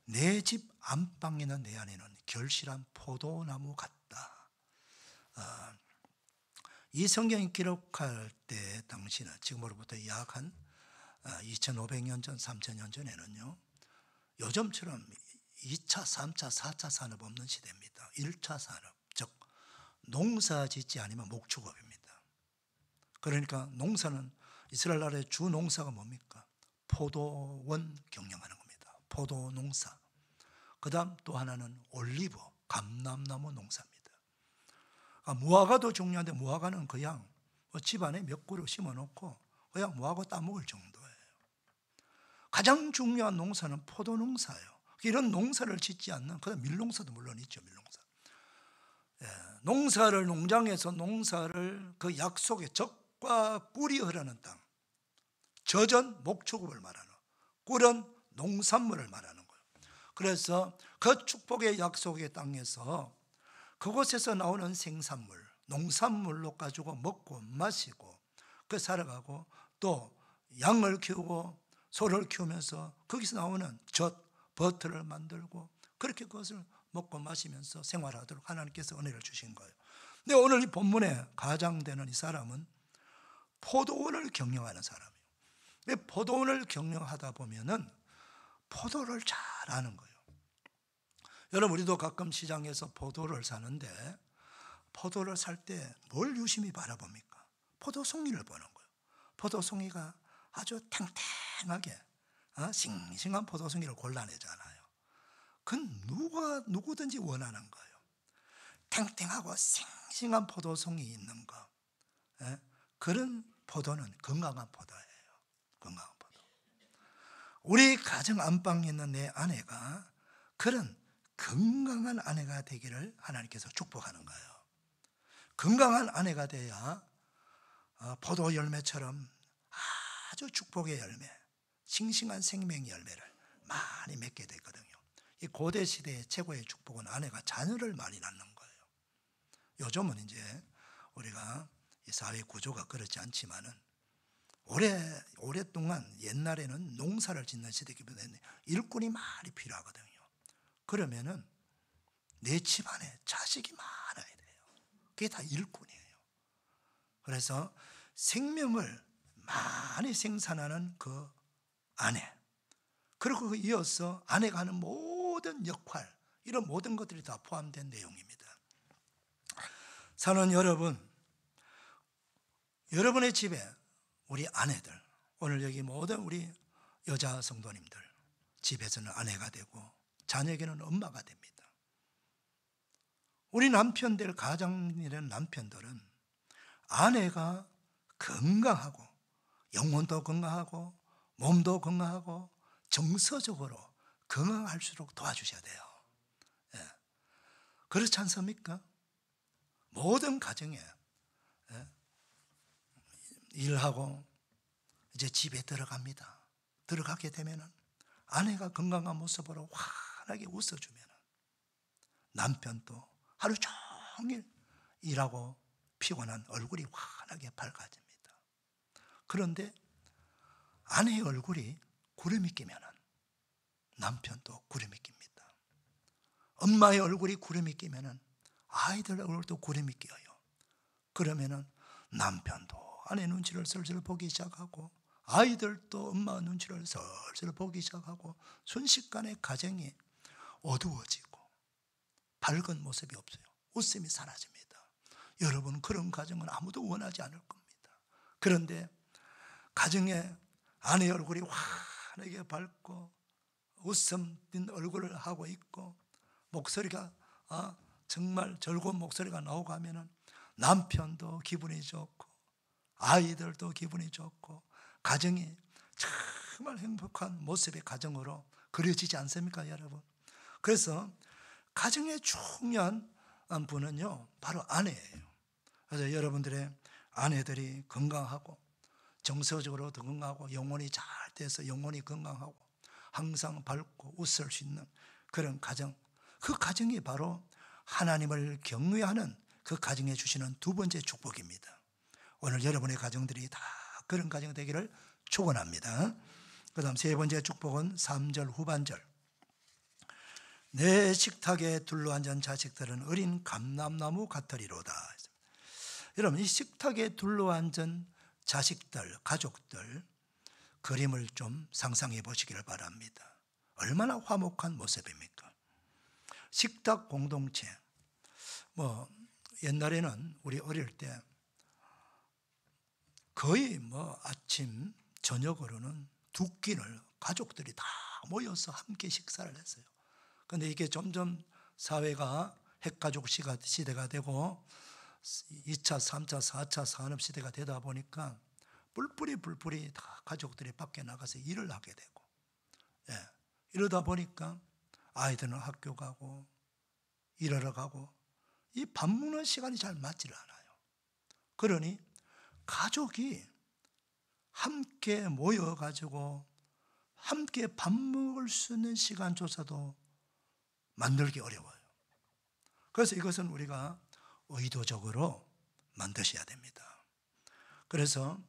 [SPEAKER 1] 내 집 안방에는 내 안에는 결실한 포도나무 같다. 이 성경이 기록할 때 당시는 지금으로부터 약 한 2500년 전, 3000년 전에는요, 요즘처럼 2차, 3차, 4차 산업 없는 시대입니다. 1차 산업, 즉 농사 짓지 않으면 목축업입니다. 그러니까 농사는 이스라엘 나라의 주 농사가 뭡니까? 포도원 경영하는 겁니다. 포도 농사. 그 다음 또 하나는 올리브, 감람나무 농사입니다. 무화과도 중요한데 무화과는 그냥 집안에 몇 그루 심어놓고 그냥 무화과 따먹을 정도예요. 가장 중요한 농사는 포도 농사예요. 이런 농사를 짓지 않는, 그다음 밀농사도 물론 있죠. 밀농사. 농장에서 농사를 그 약속의 적과 젖과 꿀이 흐르는 땅, 젖은 목축업을 말하는, 꿀은 농산물을 말하는 거예요. 그래서 그 축복의 약속의 땅에서 그곳에서 나오는 생산물, 농산물로 가지고 먹고 마시고 그 살아가고, 또 양을 키우고 소를 키우면서 거기서 나오는 젖, 버터를 만들고 그렇게 그것을 먹고 마시면서 생활하도록 하나님께서 은혜를 주신 거예요. 근데 오늘 이 본문에 가장되는 이 사람은 포도원을 경영하는 사람이에요. 포도원을 경영하다 보면은 포도를 잘 아는 거예요. 여러분, 우리도 가끔 시장에서 포도를 사는데 포도를 살 때 뭘 유심히 바라봅니까? 포도송이를 보는 거예요. 포도송이가 아주 탱탱하게 싱싱한 포도송이를 골라내잖아요. 그건 누구든지 원하는 거예요. 탱탱하고 싱싱한 포도송이 있는 거, 그런 포도는 건강한 포도예요. 건강한 포도. 우리 가정 안방에 있는 내 아내가 그런 건강한 아내가 되기를 하나님께서 축복하는 거예요. 건강한 아내가 돼야 포도 열매처럼 아주 축복의 열매, 싱싱한 생명의 열매를 많이 맺게 되거든요. 이 고대 시대의 최고의 축복은 아내가 자녀를 많이 낳는 거예요. 요즘은 이제 우리가 이 사회 구조가 그렇지 않지만은 오랫동안 옛날에는 농사를 짓는 시대이기 때문에 일꾼이 많이 필요하거든요. 그러면은 내 집안에 자식이 많아야 돼요. 그게 다 일꾼이에요. 그래서 생명을 많이 생산하는 그 아내, 그리고 이어서 아내가 하는 모든 역할, 이런 모든 것들이 다 포함된 내용입니다. 사는 여러분, 여러분의 집에 우리 아내들, 오늘 여기 모든 우리 여자 성도님들 집에서는 아내가 되고 자녀에게는 엄마가 됩니다. 우리 남편들, 가장이라는 남편들은 아내가 건강하고 영혼도 건강하고 몸도 건강하고 정서적으로 건강할수록 도와주셔야 돼요. 그렇지 않습니까? 모든 가정에 일하고 이제 집에 들어갑니다. 들어가게 되면은 아내가 건강한 모습으로 환하게 웃어주면 남편도 하루 종일 일하고 피곤한 얼굴이 환하게 밝아집니다. 그런데 아내의 얼굴이 구름이 끼면 남편도 구름이 낍니다. 엄마의 얼굴이 구름이 끼면 아이들 얼굴도 구름이 끼어요. 그러면 남편도 아내 눈치를 슬슬 보기 시작하고 아이들도 엄마 눈치를 슬슬 보기 시작하고 순식간에 가정이 어두워지고 밝은 모습이 없어요. 웃음이 사라집니다. 여러분, 그런 가정은 아무도 원하지 않을 겁니다. 그런데 가정에 아내의 얼굴이 환하게 밝고 웃음 띤 얼굴을 하고 있고 목소리가 정말 즐거운 목소리가 나오고 하면은 남편도 기분이 좋고 아이들도 기분이 좋고 가정이 정말 행복한 모습의 가정으로 그려지지 않습니까, 여러분? 그래서 가정의 중요한 분은요, 바로 아내예요. 그래서 여러분들의 아내들이 건강하고 정서적으로 더 건강하고 영혼이 잘 돼서 영혼이 건강하고 항상 밝고 웃을 수 있는 그런 가정, 그 가정이 바로 하나님을 경외하는 그 가정에 주시는 두 번째 축복입니다. 오늘 여러분의 가정들이 다 그런 가정 되기를 축원합니다. 그 다음 세 번째 축복은 3절 후반절. 내 식탁에 둘러앉은 자식들은 어린 감람나무 같으리로다. 여러분, 이 식탁에 둘러앉은 자식들, 가족들 그림을 좀 상상해 보시기를 바랍니다. 얼마나 화목한 모습입니까? 식탁 공동체. 옛날에는 우리 어릴 때 거의 아침 저녁으로는 두 끼를 가족들이 다 모여서 함께 식사를 했어요. 그런데 이게 점점 사회가 핵가족 시대가 되고 2차, 3차, 4차 산업시대가 되다 보니까 뿔뿔이 다 가족들이 밖에 나가서 일을 하게 되고, 이러다 보니까 아이들은 학교 가고 일하러 가고 이 밥 먹는 시간이 잘 맞지를 않아요. 그러니 가족이 함께 모여가지고 함께 밥 먹을 수 있는 시간조차도 만들기 어려워요. 그래서 이것은 우리가 의도적으로 만드셔야 됩니다. 그래서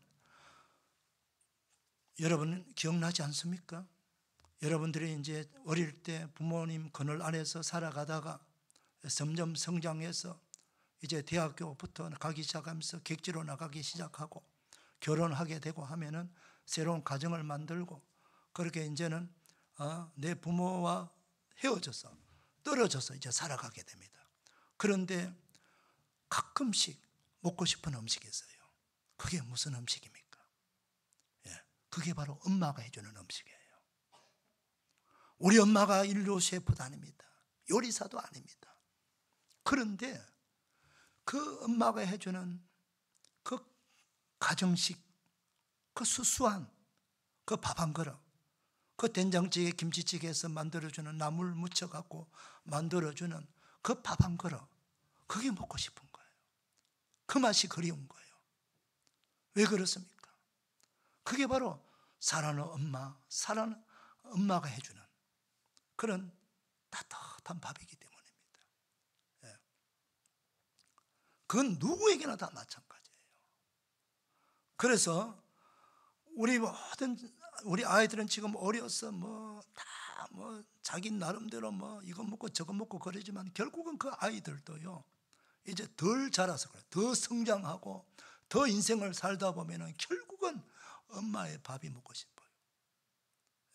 [SPEAKER 1] 여러분 기억나지 않습니까? 여러분들이 이제 어릴 때 부모님 그늘 아래서 살아가다가 점점 성장해서 이제 대학교부터 가기 시작하면서 객지로 나가기 시작하고 결혼하게 되고 하면은 새로운 가정을 만들고 그렇게 이제는 내 부모와 헤어져서 떨어져서 이제 살아가게 됩니다. 그런데 가끔씩 먹고 싶은 음식이 있어요. 그게 무슨 음식입니까? 예, 그게 바로 엄마가 해주는 음식이에요. 우리 엄마가 인류 셰프도 아닙니다. 요리사도 아닙니다. 그런데 그 엄마가 해주는 그 가정식, 그 수수한 그 밥 한 그릇, 그 된장찌개 김치찌개에서 만들어주는 나물 묻혀갖고 만들어주는 그 밥 한 그릇, 그게 먹고 싶은 거예요. 그 맛이 그리운 거예요. 왜 그렇습니까? 그게 바로 사랑하는 엄마가 해주는 그런 따뜻한 밥이기 때문입니다. 예. 그건 누구에게나 다 마찬가지예요. 그래서 우리 아이들은 지금 어려서 자기 나름대로 이거 먹고 저거 먹고 그러지만 결국은 그 아이들도요 이제 덜 자라서 그래요. 더 성장하고 더 인생을 살다 보면은 결국은 엄마의 밥이 먹고 싶어요.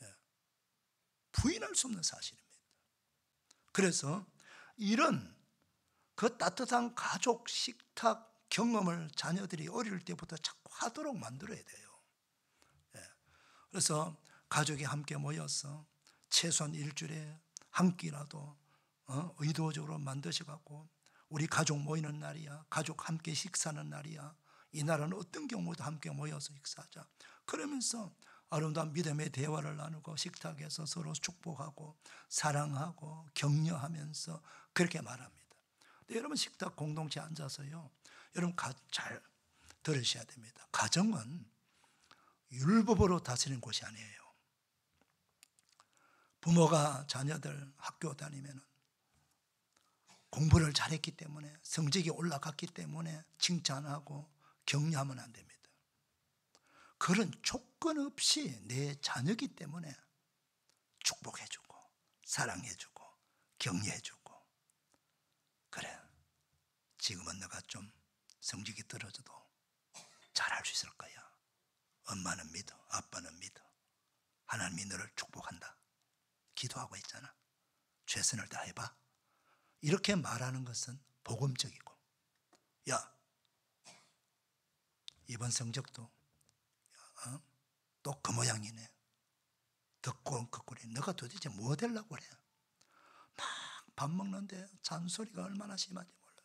[SPEAKER 1] 예. 부인할 수 없는 사실입니다. 그래서 이런 그 따뜻한 가족 식탁 경험을 자녀들이 어릴 때부터 자꾸 하도록 만들어야 돼요. 예. 그래서 가족이 함께 모여서 최소한 일주일에 한 끼라도 의도적으로 만드셔갖고 우리 가족 모이는 날이야, 가족 함께 식사하는 날이야, 이날은 어떤 경우도 함께 모여서 식사하자. 그러면서 아름다운 믿음의 대화를 나누고 식탁에서 서로 축복하고 사랑하고 격려하면서 그렇게 말합니다. 근데 여러분 식탁 공동체 앉아서요, 여러분 잘 들으셔야 됩니다. 가정은 율법으로 다스리는 곳이 아니에요. 부모가 자녀들 학교 다니면 공부를 잘했기 때문에 성적이 올라갔기 때문에 칭찬하고 격려하면 안 됩니다. 그런 조건 없이 내 자녀이기 때문에 축복해주고 사랑해주고 격려해주고, 그래 지금은 너가 좀 성적이 떨어져도 잘할 수 있을 거야. 엄마는 믿어, 아빠는 믿어. 하나님이 너를 축복한다. 기도하고 있잖아. 최선을 다해봐. 이렇게 말하는 것은 복음적이고, 야 이번 성적도 또 그 모양이네. 듣고 그꾸리 너가 도대체 뭐 되려고 그래? 막 밥 먹는데 잔소리가 얼마나 심한지 몰라.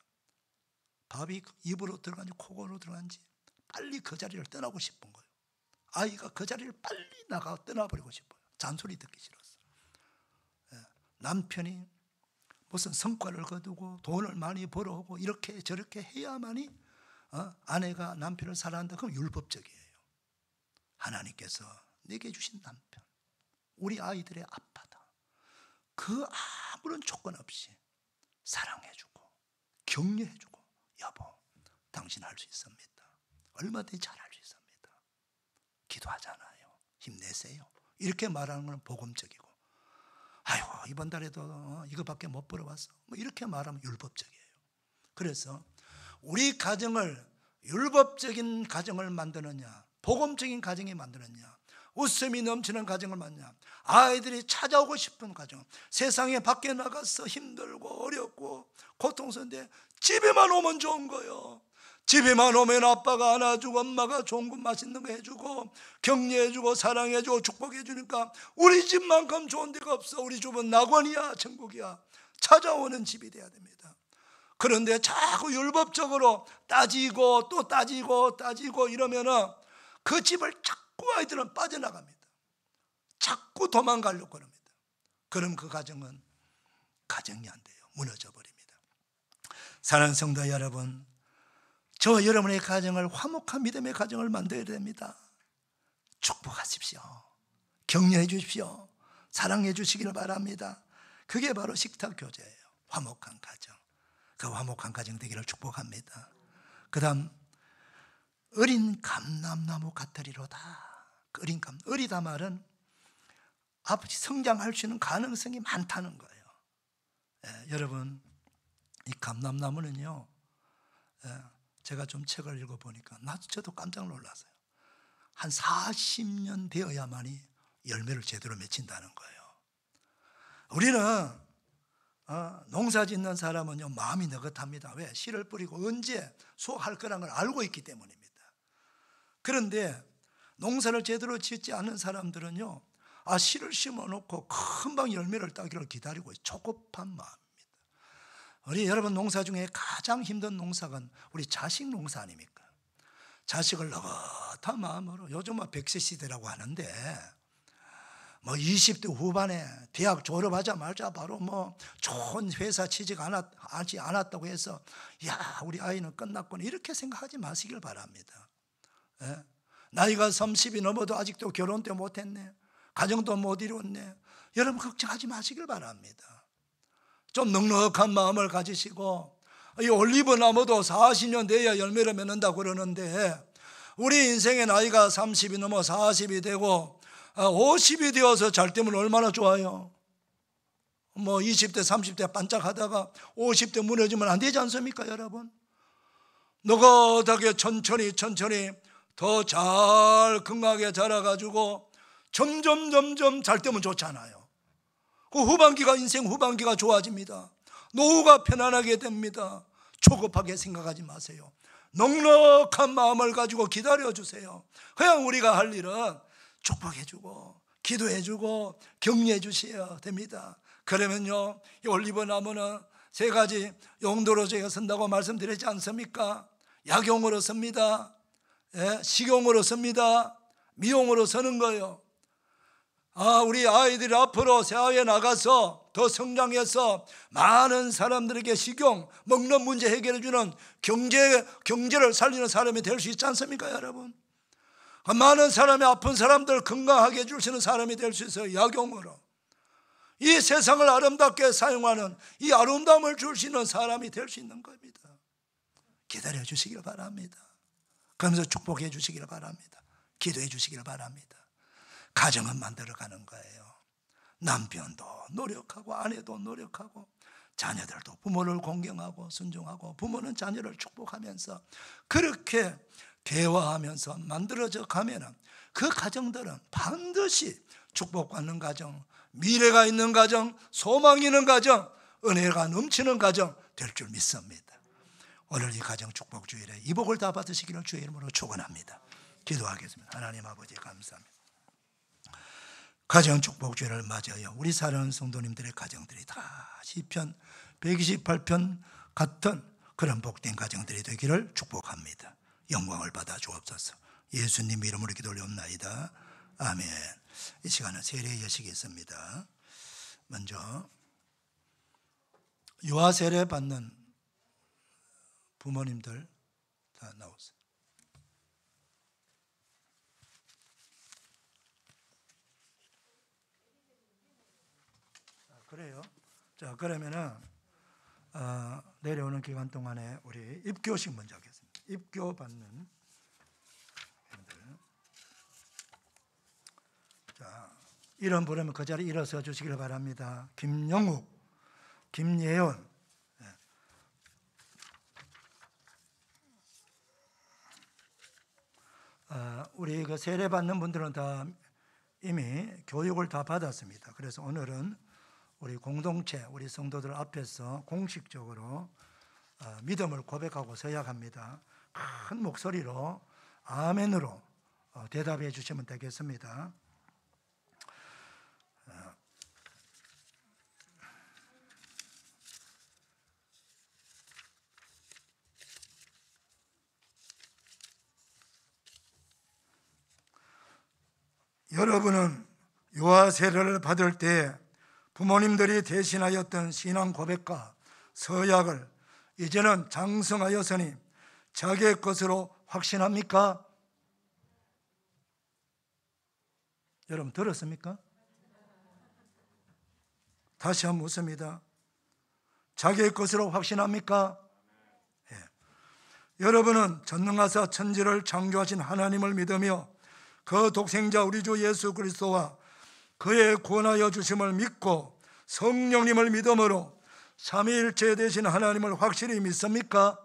[SPEAKER 1] 밥이 입으로 들어간지 코로 들어간지 빨리 그 자리를 떠나고 싶은 거예요. 아이가 그 자리를 빨리 나가 떠나버리고 싶어요. 잔소리 듣기 싫었어. 남편이 무슨 성과를 거두고 돈을 많이 벌어오고 이렇게 저렇게 해야만이 아내가 남편을 사랑한다. 그럼 율법적이에요. 하나님께서 내게 주신 남편, 우리 아이들의 아빠다. 그 아무런 조건 없이 사랑해주고 격려해주고, 여보 당신 할 수 있습니다. 얼마든지 잘할 수 있습니다. 기도하잖아요. 힘내세요. 이렇게 말하는 건 복음적이고, 아이고 이번 달에도 이거밖에 못 벌어왔어, 이렇게 말하면 율법적이에요. 그래서 우리 가정을 율법적인 가정을 만드느냐, 복음적인 가정이 만드느냐, 웃음이 넘치는 가정을 만드냐, 아이들이 찾아오고 싶은 가정, 세상에 밖에 나가서 힘들고 어렵고 고통스러운데 집에만 오면 좋은 거예요. 집에만 오면 아빠가 안아주고 엄마가 좋은 거 맛있는 거 해주고 격려해주고 사랑해주고 축복해주니까 우리 집만큼 좋은 데가 없어. 우리 집은 낙원이야, 천국이야. 찾아오는 집이 돼야 됩니다. 그런데 자꾸 율법적으로 따지고 또 따지고 이러면은 그 집을 자꾸 아이들은 빠져나갑니다. 자꾸 도망가려고 합니다. 그럼 그 가정은 가정이 안 돼요. 무너져 버립니다. 사랑하는 성도 여러분, 저와 여러분의 가정을 화목한 믿음의 가정을 만들어야 됩니다. 축복하십시오. 격려해 주십시오. 사랑해 주시기를 바랍니다. 그게 바로 식탁 교제예요. 화목한 가정. 그 화목한 가정 되기를 축복합니다. 그 다음 어린 감람나무 같으리로다. 어리다 말은 아버지 성장할 수 있는 가능성이 많다는 거예요. 여러분, 이 감람나무는요, 제가 좀 책을 읽어보니까 저도 깜짝 놀랐어요. 한 40년 되어야만이 열매를 제대로 맺힌다는 거예요. 우리는 농사 짓는 사람은요, 마음이 느긋합니다. 왜? 씨를 뿌리고 언제 수확할 거라는 걸 알고 있기 때문입니다. 그런데 농사를 제대로 짓지 않는 사람들은요, 씨를 심어놓고 금방 열매를 따기를 기다리고 조급한 마음입니다. 우리 여러분, 농사 중에 가장 힘든 농사가 우리 자식 농사 아닙니까? 자식을 느긋한 마음으로, 요즘 100세 시대라고 하는데 20대 후반에 대학 졸업하자마자 바로 좋은 회사 취직하지 않았다고 해서 야, 우리 아이는 끝났구나 이렇게 생각하지 마시길 바랍니다. 나이가 30이 넘어도 아직도 결혼도 못했네, 가정도 못 이뤘네, 여러분 걱정하지 마시길 바랍니다. 좀 넉넉한 마음을 가지시고, 이 올리브 나무도 40년 돼야 열매를 맺는다고 그러는데 우리 인생의 나이가 30이 넘어 40이 되고 50이 되어서 잘 되면 얼마나 좋아요. 20대 30대 반짝하다가 50대 무너지면 안 되지 않습니까 여러분? 느긋하게 천천히 더 잘 건강하게 자라가지고 점점 잘 되면 좋잖아요. 그 인생 후반기가 좋아집니다. 노후가 편안하게 됩니다. 조급하게 생각하지 마세요. 넉넉한 마음을 가지고 기다려주세요. 그냥 우리가 할 일은 축복해주고 기도해주고 격려해주셔야 됩니다. 그러면요, 이 올리브 나무는 3가지 용도로 제가 쓴다고 말씀드렸지 않습니까? 약용으로 씁니다. 식용으로 씁니다. 미용으로 쓰는 거예요. 우리 아이들이 앞으로 사회에 나가서 더 성장해서 많은 사람들에게 식용, 먹는 문제 해결해주는 경제를 살리는 사람이 될 수 있지 않습니까 여러분? 많은 사람이 아픈 사람들 건강하게 해줄 수 있는 사람이 될 수 있어요. 약용으로. 이 세상을 아름답게 사용하는, 이 아름다움을 줄 수 있는 사람이 될 수 있는 겁니다. 기다려 주시길 바랍니다. 그러면서 축복해 주시길 바랍니다. 기도해 주시길 바랍니다. 가정은 만들어가는 거예요. 남편도 노력하고 아내도 노력하고 자녀들도 부모를 공경하고 순종하고 부모는 자녀를 축복하면서 그렇게 대화하면서 만들어져 가면 그 가정들은 반드시 축복받는 가정, 미래가 있는 가정, 소망이 있는 가정, 은혜가 넘치는 가정 될 줄 믿습니다. 오늘 이 가정 축복 주일에 이 복을 다 받으시기를 주의 이름으로 축원합니다. 기도하겠습니다. 하나님 아버지 감사합니다. 가정 축복 주일을 맞아요. 우리 사랑하는 성도님들의 가정들이 다 시편 128편 같은 그런 복된 가정들이 되기를 축복합니다. 영광을 받아 주옵소서. 예수님 이름으로 기도 올리옵나이다. 아멘. 이 시간은 세례 예식이 있습니다. 먼저 유아 세례 받는 부모님들 다 나오세요. 그래요. 자, 그러면은 내려오는 기간 동안에 우리 입교식 먼저 하겠습니다. 입교 받는 분들. 자, 이름 부르면 그 자리에 일어서 주시기를 바랍니다. 김영욱, 김예원. 우리 그 세례 받는 분들은 다 이미 교육을 다 받았습니다. 그래서 오늘은 우리 공동체, 우리 성도들 앞에서 공식적으로 믿음을 고백하고 서약합니다. 큰 목소리로 아멘으로 대답해 주시면 되겠습니다. 여러분은 유아 세례를 받을 때 부모님들이 대신하였던 신앙 고백과 서약을 이제는 장성하였으니 자기의 것으로 확신합니까? 여러분 들었습니까? 다시 한번 묻습니다. 자기의 것으로 확신합니까? 예. 여러분은 전능하사 천지를 창조하신 하나님을 믿으며 그 독생자 우리 주 예수 그리스도와 그의 구원하여 주심을 믿고 성령님을 믿음으로 삼위일체 되신 하나님을 확실히 믿습니까?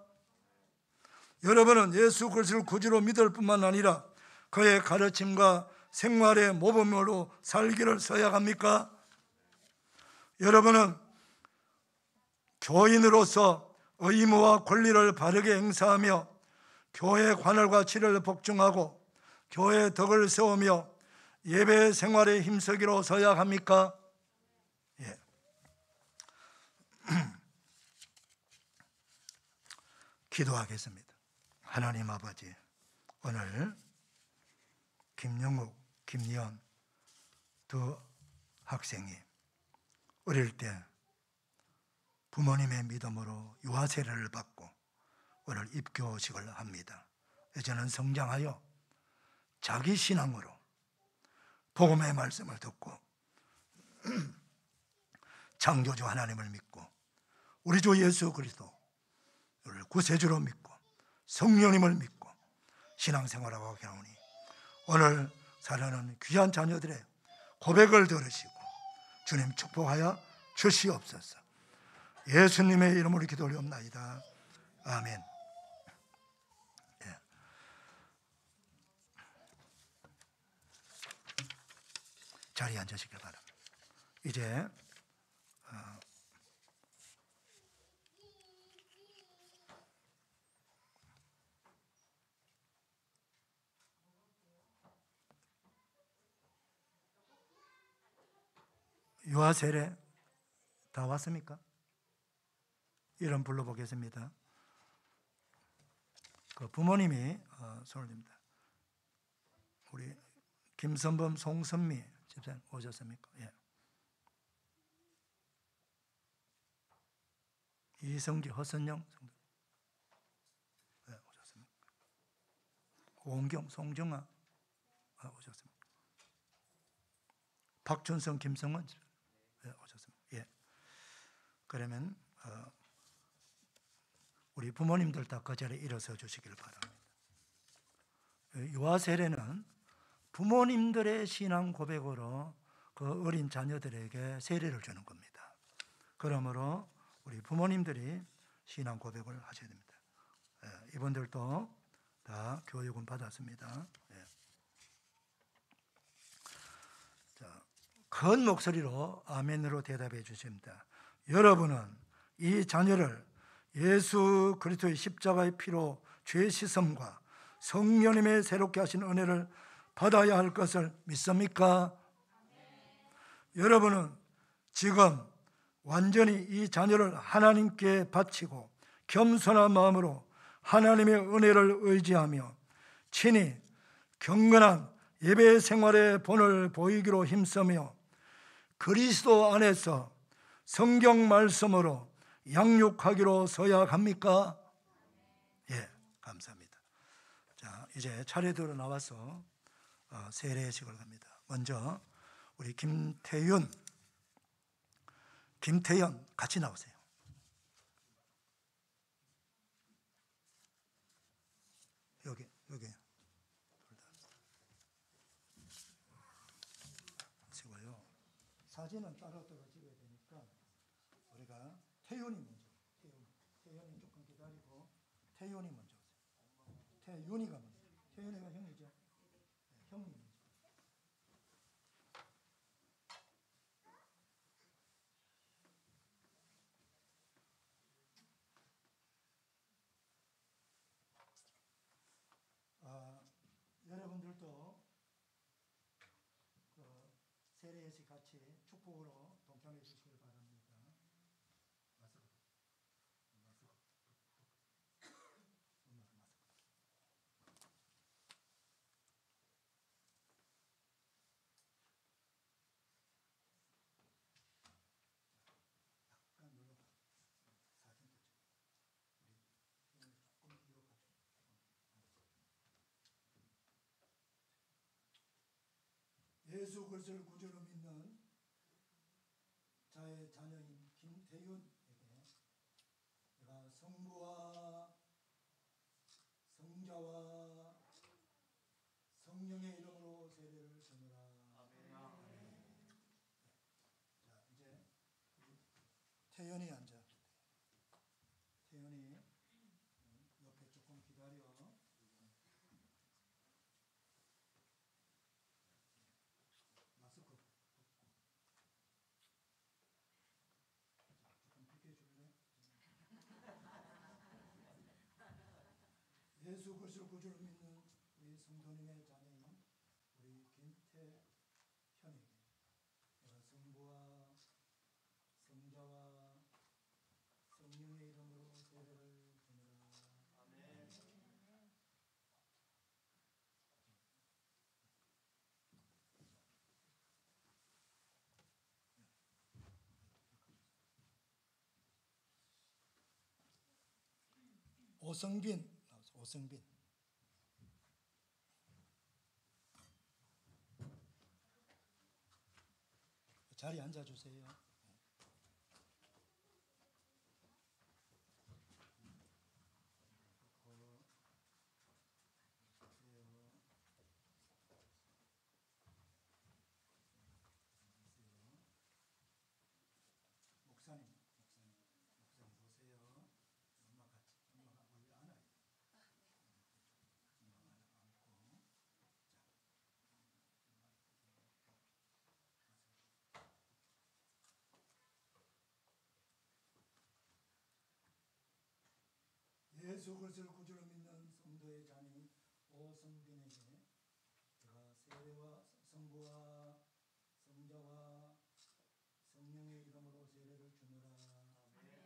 [SPEAKER 1] 여러분은 예수 그리스도를 구주로 믿을 뿐만 아니라 그의 가르침과 생활의 모범으로 살기를 서약합니까? 여러분은 교인으로서 의무와 권리를 바르게 행사하며 교회 관할과 지를 복종하고 교회 덕을 세우며 예배 생활에 힘쓰기로 서약합니까? 예. 기도하겠습니다. 하나님 아버지, 오늘 김영욱, 김리연 두 학생이 어릴 때 부모님의 믿음으로 유아 세례를 받고 오늘 입교식을 합니다. 저는 성장하여 자기 신앙으로 복음의 말씀을 듣고 창조주 하나님을 믿고 우리 주 예수 그리스도를 구세주로 믿고 성령님을 믿고 신앙생활하고 하오니 오늘 사랑하는 귀한 자녀들의 고백을 들으시고 주님 축복하여 주시옵소서. 예수님의 이름으로 기도 올리옵나이다. 아멘. 예. 자리에 앉으시길 바랍니다. 이제 유아 세례 다 왔습니까? 이름 불러보겠습니다. 그 부모님이 손을 듭니다. 우리 김선범, 송선미 집사님 오셨습니까? 예. 이성지, 허선영 네, 오셨습니까? 오은경, 송정아 오셨습니까? 박준성, 김성원 네, 오셨습니다. 예. 그러면 우리 부모님들 다 그 자리에 일어서 주시길 바랍니다. 유아 세례는 부모님들의 신앙 고백으로 그 어린 자녀들에게 세례를 주는 겁니다. 그러므로 우리 부모님들이 신앙 고백을 하셔야 됩니다. 이분들도 다 교육은 받았습니다. 자, 큰 목소리로 아멘으로 대답해 주십니다. 여러분은 이 자녀를 예수 그리스도의 십자가의 피로 죄 씻음과 성령님의 새롭게 하신 은혜를 받아야 할 것을 믿습니까? 여러분은 지금 완전히 이 자녀를 하나님께 바치고 겸손한 마음으로 하나님의 은혜를 의지하며 친히 경건한 예배 생활의 본을 보이기로 힘쓰며 그리스도 안에서 성경 말씀으로 양육하기로 서약합니까? 예, 감사합니다. 자, 이제 차례대로 나와서 세례식을 합니다. 먼저 우리 김태연 같이 나오세요. 여기 찍어요. 사진은 따로 찍어야 되니까 우리가 태연이 먼저. 태연이 조금 기다리고 태연이 먼저 오세요. 태연이가 먼저. 태연이가 형이죠? 네, 형님 먼저. 여러분들도 세례식 같이 축복으로 동참해 주시길 바랍니다. 약간 눌러봐. 사진 더 찍어. 우리 조금 뒤로 가죠. 예수 그리스도를 구주로 믿는 자의 자녀인 김태윤에게 내가 성부와 성자와 성령의 이름으로 세례를 주노라. 아멘. 자, 이제 태연이 앉아. 태연이 옆에 조금 기다려. 마스크 벗고. 자, 조금 비켜줄래? 예수 그리스도 구주를 믿는 우리 성도님의 자녀인 우리 김태현에게 내가 성부와 성자와 성령의 이름으로 세례를 주노라. 아멘. 오성빈 나오세요. 오성빈. 자리에 앉아주세요. 목사님 보세요. 엄마가 원래 안아요. 엄마가 안고. 자, 예수 그리스도를 구주로 믿는 성도의 자녀인 오성빈에게 제가 세례와 성부와 성자와 성령의 이름으로 세례를 주노라.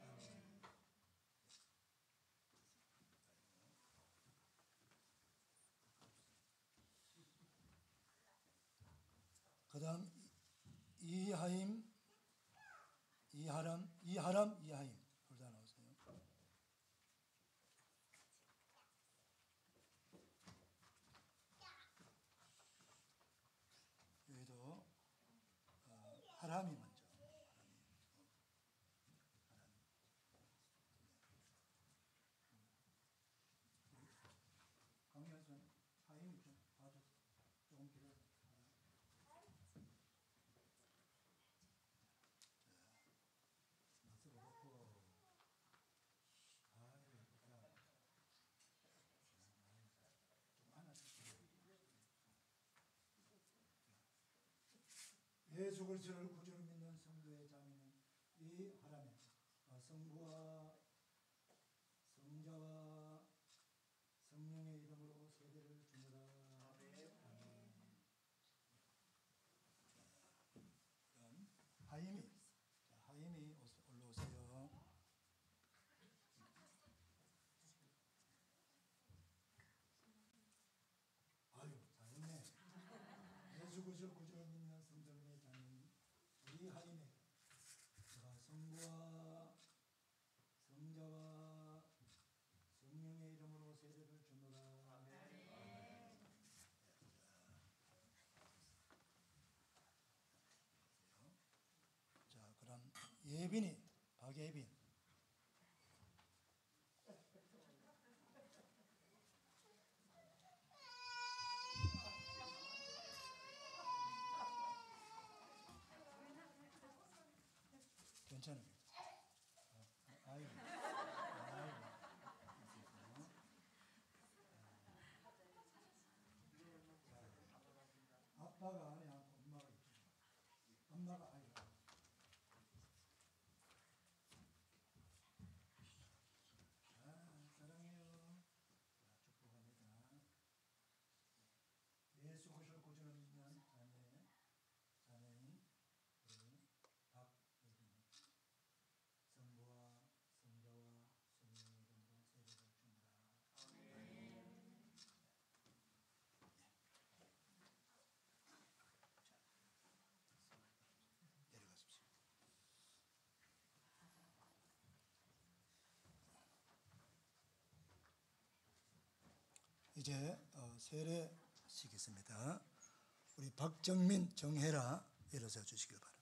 [SPEAKER 1] 아멘. 그다음 이하임 이하임 둘 다 나오세요. 여기도 하람이 먼저. 강의하시면 하임이 좀 봐줘서 조금 기다려. 마스크 벗고. 아유 예쁘다. 좀 안아주세요. 예수 그리스도를 구주로 믿는 성도의 자매는 이 하람에 성부와 성자와 성령의 이름으로 세례를 주노라. 아멘. 그럼 하임이 올라오세요. 아유 잘했네. 예수 그리스도를 구주로 믿는 성도의 자녀인 우리 하임에게 내가 성부와 성자와 성령의 이름으로 세례를 주노라. 아멘. 자, 그럼 예빈이 박예빈. 괜찮아요. 아이고. 아빠가 안에 앉고 엄마가 있죠. 엄마가 아이고. 사랑해요. 축복합니다. 예수 그리스도를 구주로 믿는 자녀인 우리 박예빈 성부와 성자와 성령의 이름으로 세례를 주노라. 아멘. 자, 내려가십시오. 이제 세례식 있습니다. 우리 박정민, 정혜라 일어서 주시길 바랍니다.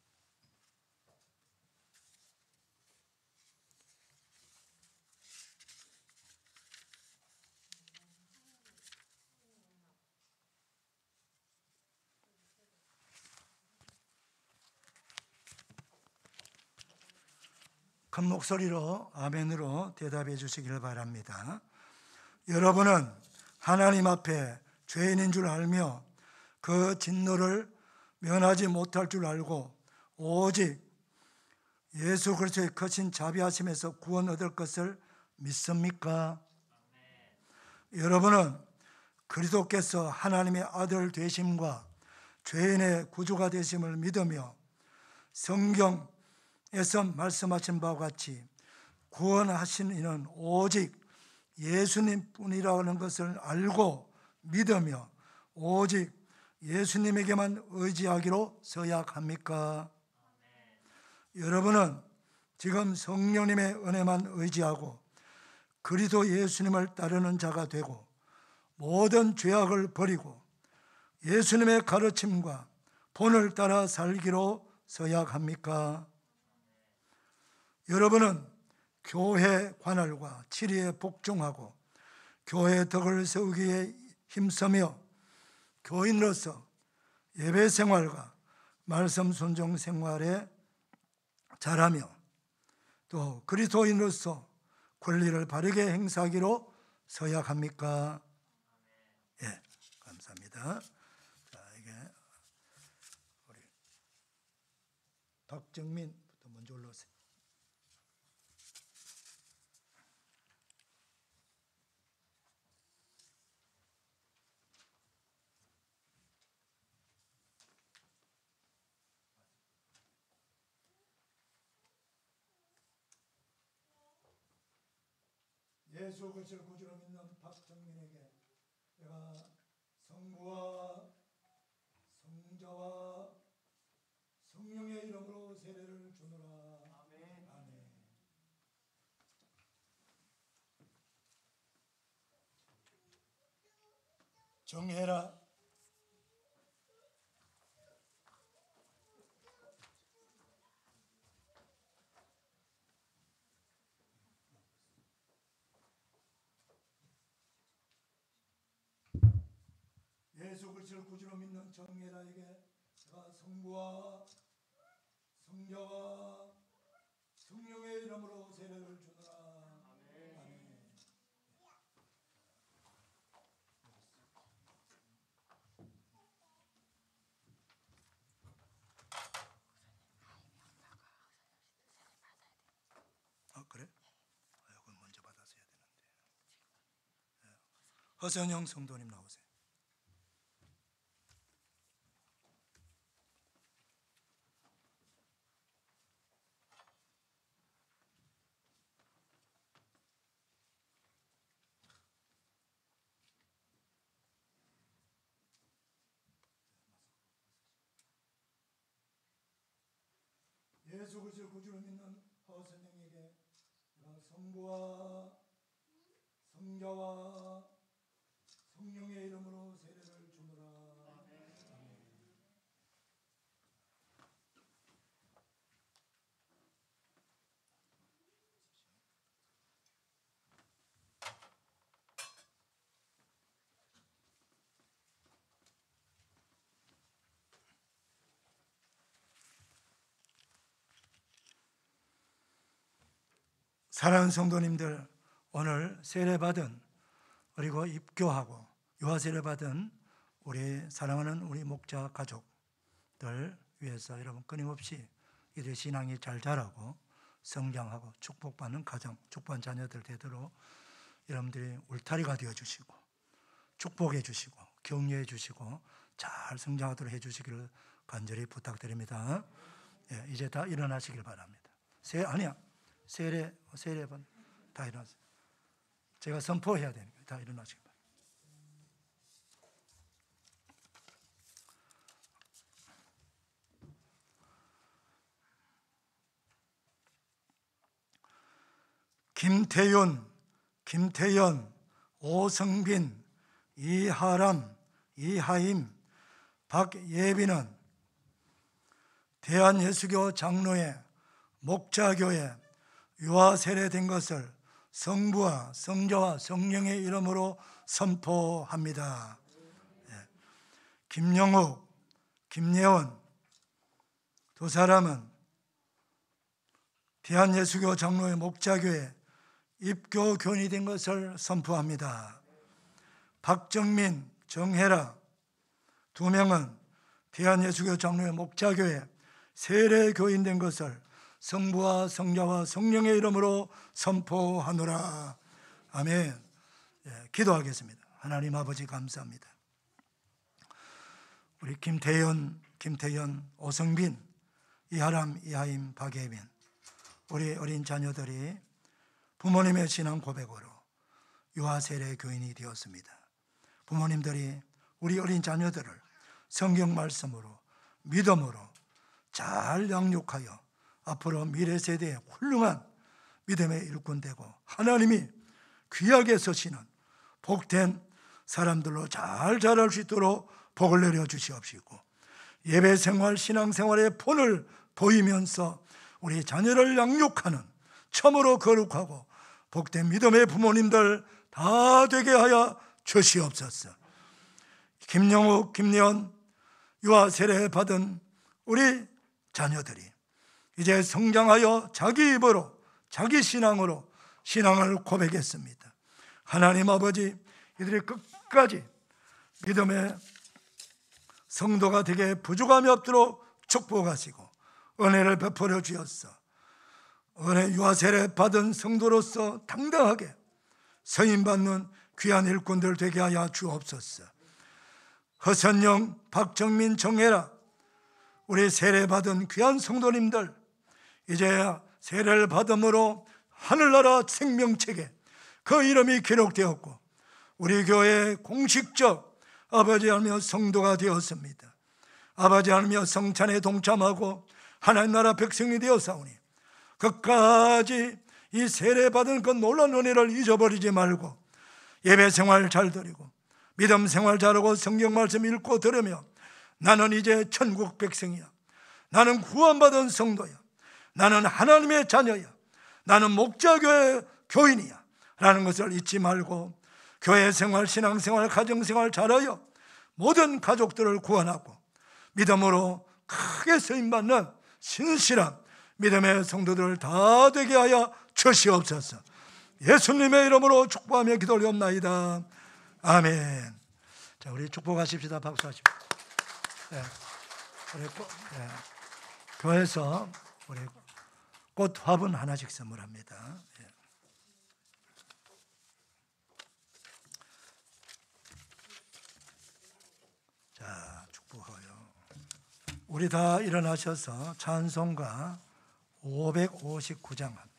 [SPEAKER 1] 큰 목소리로 아멘으로 대답해 주시길 바랍니다. 여러분은 하나님 앞에 죄인인 줄 알며 그 진노를 면하지 못할 줄 알고 오직 예수 그리스도의 크신 자비하심에서 구원 얻을 것을 믿습니까? 여러분은 그리스도께서 하나님의 아들 되심과 죄인의 구주가 되심을 믿으며 성경에서 말씀하신 바와 같이 구원하신 이는 오직 예수님 뿐이라는 것을 알고 믿으며 오직 예수님에게만 의지하기로 서약합니까? 여러분은 지금 성령님의 은혜만 의지하고 그리스도 예수님을 따르는 자가 되고 모든 죄악을 버리고 예수님의 가르침과 본을 따라 살기로 서약합니까? 여러분은 교회 관할과 치리에 복종하고 교회 덕을 세우기에 힘쓰며 교인으로서 예배 생활과 말씀 순종 생활에 잘하며 또 그리스도인으로서 권리를 바르게 행사하기로 서약합니까? 예, 감사합니다. 자, 이게 우리 박정민부터 먼저 올라오세요. 예수 그리스도를 구주로 믿는 박정민에게 내가 성부와 성자와 성령의 이름으로 세례를 주노라. 아멘. 아멘. 정혜라 예수 그리스도를 구주로 믿는 정혜라에게 내가 성부와 성자와 성령의 이름으로 세례를 주노라. 아멘. 아멘. 그래? 이걸 먼저 받아서 해야 되는데. 허선영 성도님 나오세요. 예수 그리스도를 구주로 믿는 허선영에게 내가 성부와 성자와 성령의 이름으로 세례를 주노라. 아멘. 사랑하는 성도님들, 오늘 세례받은 그리고 입교하고 유아세례 받은 우리 사랑하는 우리 목자 가족들 위해서 여러분 끊임없이 이들 신앙이 잘 자라고 성장하고 축복받는 가정, 축복한 자녀들 되도록 여러분들이 울타리가 되어주시고 축복해 주시고 격려해 주시고 잘 성장하도록 해주시기를 간절히 부탁드립니다. 예, 이제 다 일어나시길 바랍니다. 세례번 다 일어나세요. 제가 선포해야 되니까 다 일어나시길 바랍니다. 김태윤, 김태연, 오성빈, 이하람, 이하임, 박예비는 대한예수교 장로회 목자교회 유아 세례된 것을 성부와 성자와 성령의 이름으로 선포합니다. 김영욱, 김예원 두 사람은 대한예수교 장로회 목자교회 입교 교인이 된 것을 선포합니다. 박정민, 정혜라 두 명은 대한예수교 장로회 목자교회 세례 교인 된 것을 성부와 성자와 성령의 이름으로 선포하노라. 아멘. 기도하겠습니다. 하나님 아버지 감사합니다. 우리 김태현, 오성빈, 이하람, 이하임, 박예빈 우리 어린 자녀들이 부모님의 신앙 고백으로 유아 세례 교인이 되었습니다. 부모님들이 우리 어린 자녀들을 성경 말씀으로 믿음으로 잘 양육하여 앞으로 미래 세대에 훌륭한 믿음의 일꾼 되고 하나님이 귀하게 쓰시는 복된 사람들로 잘 자랄 수 있도록 복을 내려 주시옵시고, 예배 생활, 신앙 생활에 본을 보이면서 우리 자녀를 양육하는 참으로 거룩하고 복된 믿음의 부모님들 다 되게 하여 주시옵소서. 김영욱, 김예원 유아 세례 받은 우리 자녀들이 이제 성장하여 자기 입으로 자기 신앙으로 신앙을 고백했습니다. 하나님 아버지, 이들이 끝까지 믿음의 성도가 되게 부족함이 없도록 축복하시고 은혜를 베풀어 주었어. 은혜 유아 세례 받은 성도로서 당당하게 서임받는 귀한 일꾼들 되게 하여 주옵소서. 허선영, 박정민, 정혜라 우리 세례 받은 귀한 성도님들, 이제 세례를 받음으로 하늘나라 생명책에 그 이름이 기록되었고 우리 교회의 공식적 아버지 하나며 성도가 되었습니다. 아버지 하나며 성찬에 동참하고 하나님 나라 백성이 되었사오니 끝까지 이 세례받은 그 놀라운 은혜를 잊어버리지 말고 예배 생활 잘 드리고 믿음 생활 잘하고 성경 말씀 읽고 들으며 나는 이제 천국 백성이야, 나는 구원받은 성도야, 나는 하나님의 자녀야, 나는 목자교회 교인이야 라는 것을 잊지 말고 교회 생활, 신앙 생활, 가정 생활 잘하여 모든 가족들을 구원하고 믿음으로 크게 쓰임받는 신실한 믿음의 성도들 다 되게 하여 주시옵소서. 예수님의 이름으로 축복하며 기도 올리옵나이다. 아멘. 자, 우리 축복하십시다. 박수하십시오. 네. 우리 교회에서 우리 꽃 화분 하나씩 선물합니다. 네. 자, 축복하여 우리 다 일어나셔서 찬송가 559장 합니다.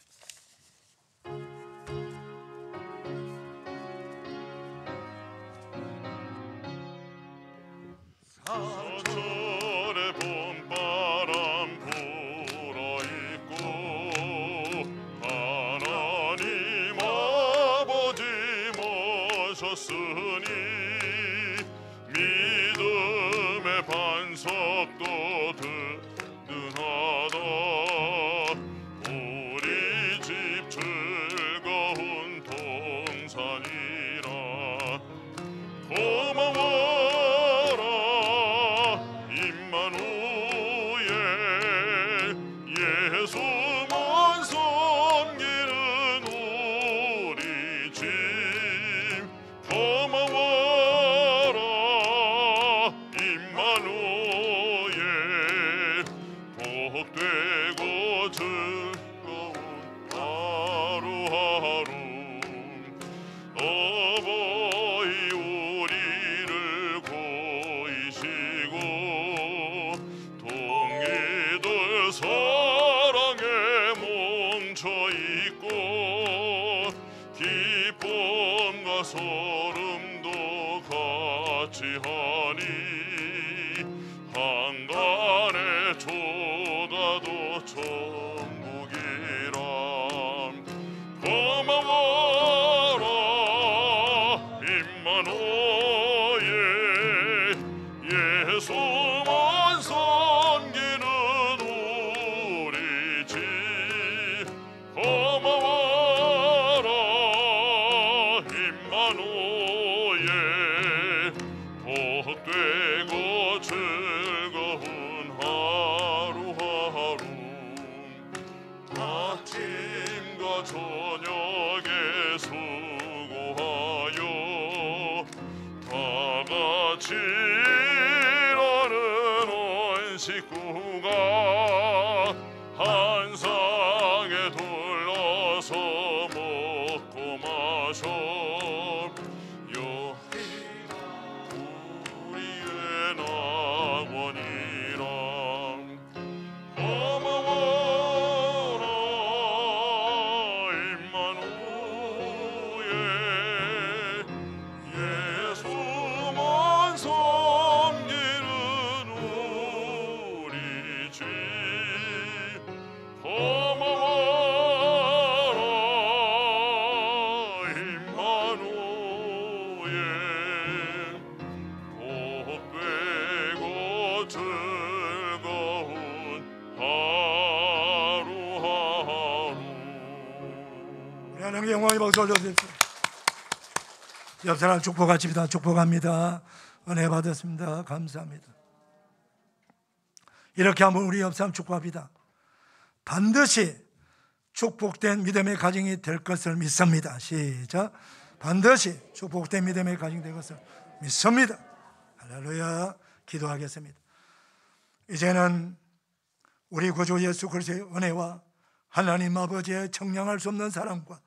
[SPEAKER 2] 사철의 봄바람 불어있고 하나님 아버지 모셨으니 믿음의 반석도 든든하다. 우리 집 즐거운 동산이라 고마워라 임마누엘 예수만 섬기는 우리 집 고마워라 임마누엘 복되고 즐거운 하루하루 어버이 우리를 고이시고 동이들 사랑에 뭉쳐있고 기쁨과 소름도 같이 하니 한간에 조다도 천국이라 고마워라 임마누엘 예수 저녁에 수고하여 다 같이 너는 온 식구가 한 상에 둘러서 먹고 마셔 우리의 낙원이라 고마워라 임마누엘 예수만 섬기는 우리 주 고마워라 임마누엘 복되고 즐거운 하루하루.
[SPEAKER 1] 우리 하나님께 영광의 박수 올려주십시오. 옆 사람 축복하십니다. 축복합니다. 은혜 받았습니다. 감사합니다. 이렇게 한번 우리 옆 사람 축복합니다. 반드시 축복된 믿음의 가정이 될 것을 믿습니다. 시작. 반드시 축복된 믿음의 가정이 될 것을 믿습니다. 할렐루야. 기도하겠습니다. 이제는 우리 구주 예수 그리스도의 은혜와 하나님 아버지의 청량할 수 없는 사랑과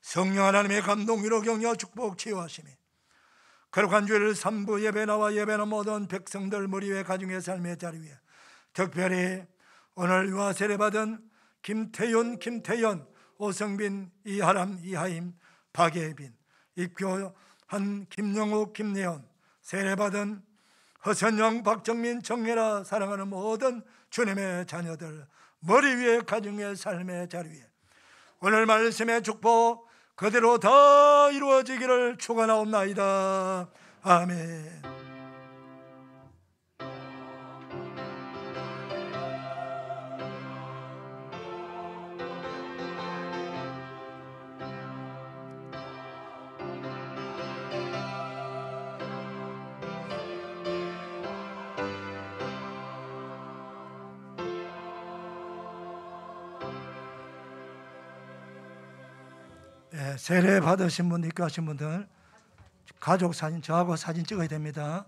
[SPEAKER 1] 성령 하나님의 감동, 위로, 격려, 축복, 치유하심이 거룩한 주일 3부 예배 나와 예배는 모든 백성들 머리 위에 가정의 삶의 자리 위에 특별히 오늘 유아 세례받은 김태윤, 김태연, 오성빈, 이하람, 이하임, 박예빈, 입교한 김영욱, 김예원, 세례받은 허선영, 박정민, 정혜라 사랑하는 모든 주님의 자녀들 머리 위에 가정의 삶의 자리 위에 오늘 말씀의 축복 그대로 다 이루어지기를 축원하옵나이다. 아멘. 세례 받으신 분, 입교하신 분들 가족 사진, 저하고 사진 찍어야 됩니다.